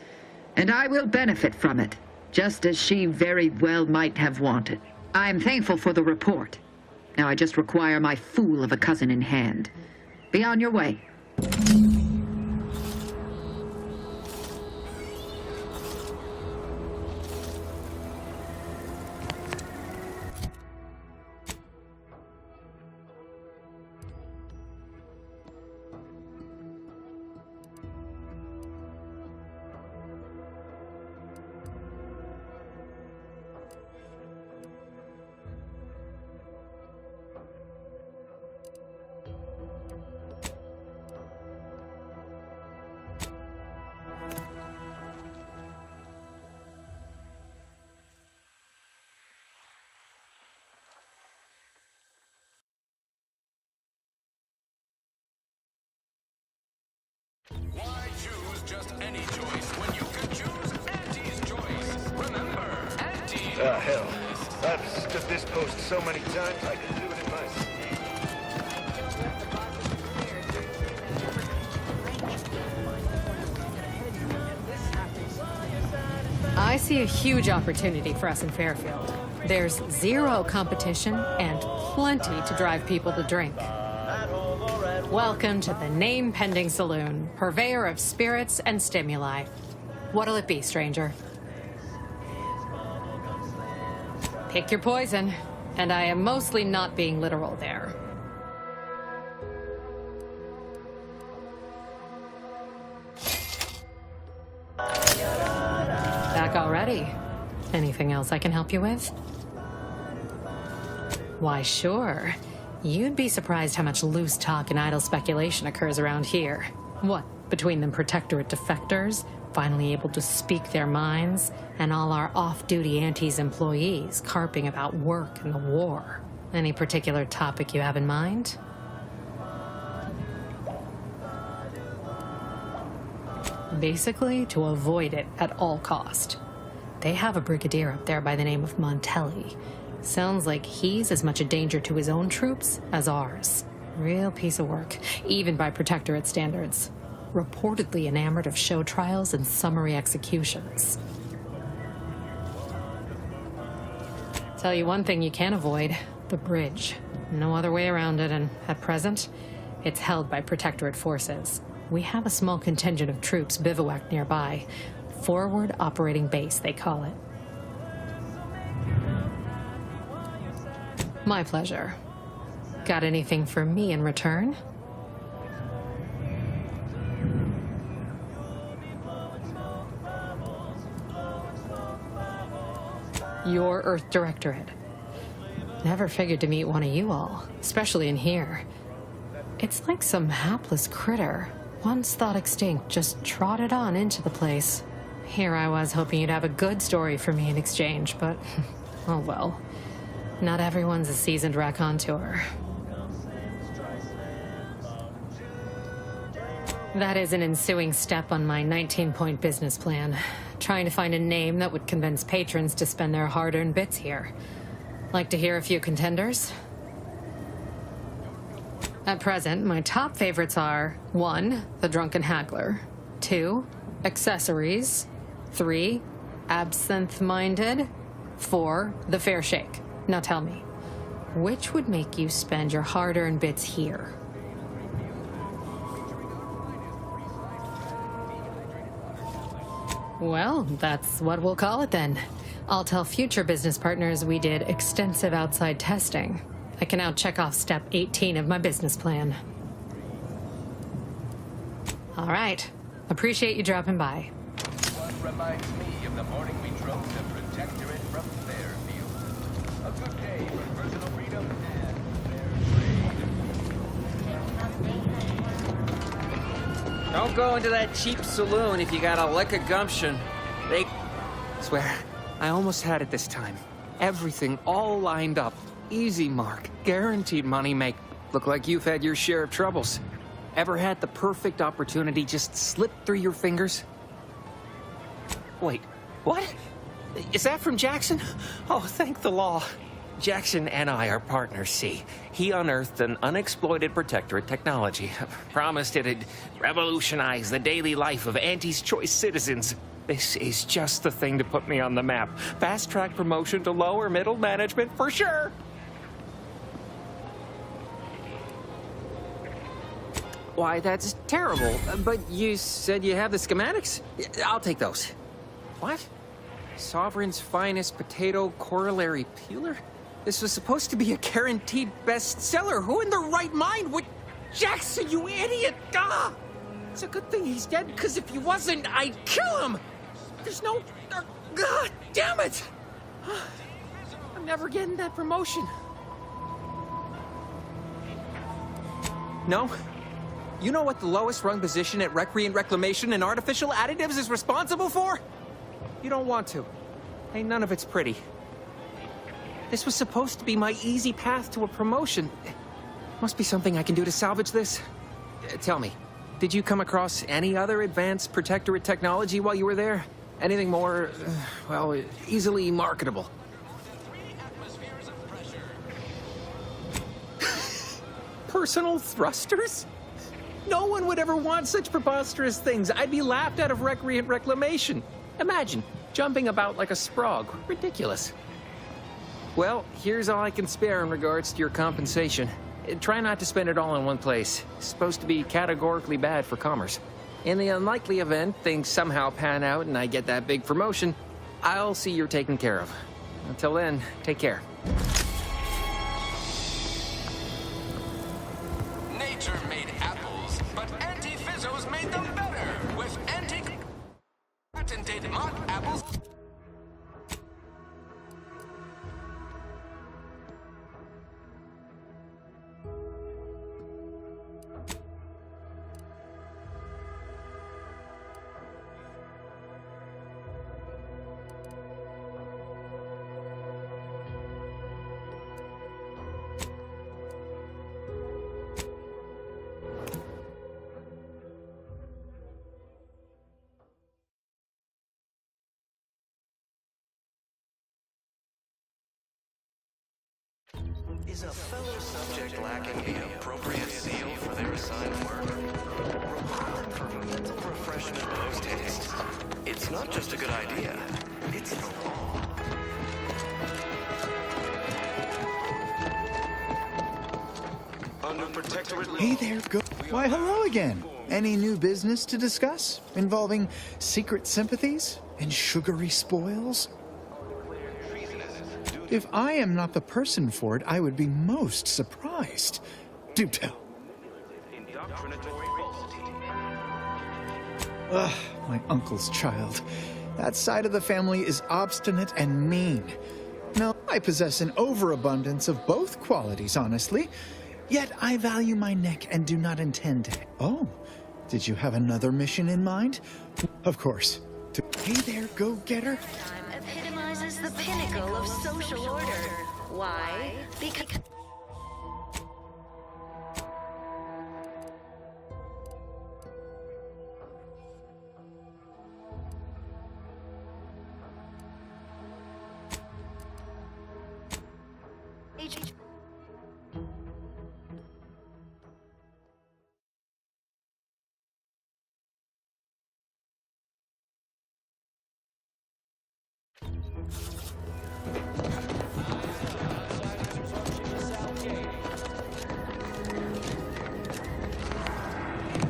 And I will benefit from it, just as she very well might have wanted. I'm thankful for the report. Now I just require my fool of a cousin in hand. Be on your way. choose just any choice when you can choose Auntie's choice. Remember, Auntie. Ah, hell. I've stood this post so many times I can do it in my sleep. I see a huge opportunity for us in Fairfield. There's zero competition and plenty to drive people to drink. Welcome to the name-pending saloon, purveyor of spirits and stimuli. What'll it be, stranger? Pick your poison, and I am mostly not being literal there. Back already? Anything else I can help you with? Why, sure. You'd be surprised how much loose talk and idle speculation occurs around here. What, between them Protectorate defectors, finally able to speak their minds, and all our off-duty Auntie's employees carping about work and the war. Any particular topic you have in mind? Basically, to avoid it at all cost. They have a brigadier up there by the name of Montelli. Sounds like he's as much a danger to his own troops as ours. Real piece of work, even by Protectorate standards. Reportedly enamored of show trials and summary executions. Tell you one thing you can't avoid, the bridge. No other way around it, and at present, it's held by Protectorate forces. We have a small contingent of troops bivouacked nearby. Forward Operating Base, they call it. My pleasure. Got anything for me in return? Your Earth Directorate. Never figured to meet one of you all, especially in here. It's like some hapless critter, once thought extinct, just trotted on into the place. Here I was hoping you'd have a good story for me in exchange, but oh well. Not everyone's a seasoned raconteur. That is an ensuing step on my 19-point business plan. Trying to find a name that would convince patrons to spend their hard-earned bits here. Like to hear a few contenders? At present, my top favorites are 1. The Drunken Haggler, 2. Accessories, 3. Absinthe-Minded, 4. The Fair Shake. Now tell me, which would make you spend your hard-earned bits here? Well, that's what we'll call it then. I'll tell future business partners we did extensive outside testing. I can now check off step 18 of my business plan. All right. Appreciate you dropping by. What reminds me of the morning we drove the Protectorate from Fairfield. A good day for personal freedom and fair trade. Don't go into that cheap saloon if you got a lick of gumption. They... Swear, I almost had it this time. Everything all lined up. Easy mark. Guaranteed money make. Look like you've had your share of troubles. Ever had the perfect opportunity just slip through your fingers? Wait, what? Is that from Jackson? Oh, thank the law. Jackson and I are partners, see. He unearthed an unexploited Protectorate technology. Promised it'd revolutionize the daily life of Auntie's Choice citizens. This is just the thing to put me on the map. Fast-track promotion to lower middle management for sure. Why, that's terrible. But you said you have the schematics? I'll take those. What? Sovereign's finest potato corollary peeler? This was supposed to be a guaranteed bestseller. Who in their right mind would... Jackson, you idiot! Ah! It's a good thing he's dead, because if he wasn't, I'd kill him! There's no... God damn it! I'm never getting that promotion. No? You know what the lowest rung position at Recreant Reclamation and Artificial Additives is responsible for? You don't want to. Hey, none of it's pretty. This was supposed to be my easy path to a promotion. Must be something I can do to salvage this. Tell me, did you come across any other advanced Protectorate technology while you were there? Anything more, well, easily marketable? Personal thrusters? No one would ever want such preposterous things. I'd be laughed out of recreant reclamation. Imagine, jumping about like a sprog. Ridiculous. Well, here's all I can spare in regards to your compensation. Try not to spend it all in one place. It's supposed to be categorically bad for commerce. In the unlikely event things somehow pan out and I get that big promotion, I'll see you're taken care of. Until then, take care. Nature made apples, but anti-fizzos made them better with patented mock apples. Is a fellow subject lacking the appropriate seal for their assigned work? Required for mental refreshment post-haste. It's not just a good idea, it's the law. Under protectorate law. Hey there, go. Why, hello again. Any new business to discuss involving secret sympathies and sugary spoils? If I am not the person for it, I would be most surprised. Do tell. Ugh, my uncle's child. That side of the family is obstinate and mean. Now, I possess an overabundance of both qualities, honestly. Yet I value my neck and do not intend to. Oh, did you have another mission in mind? Of course. Hey there, go-getter. Epitomizes the pinnacle of social order. Why? Because...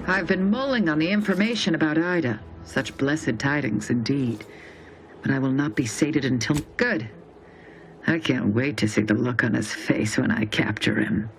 I've been mulling on the information about Ida. Such blessed tidings indeed. But I will not be sated until... Good. I can't wait to see the look on his face when I capture him.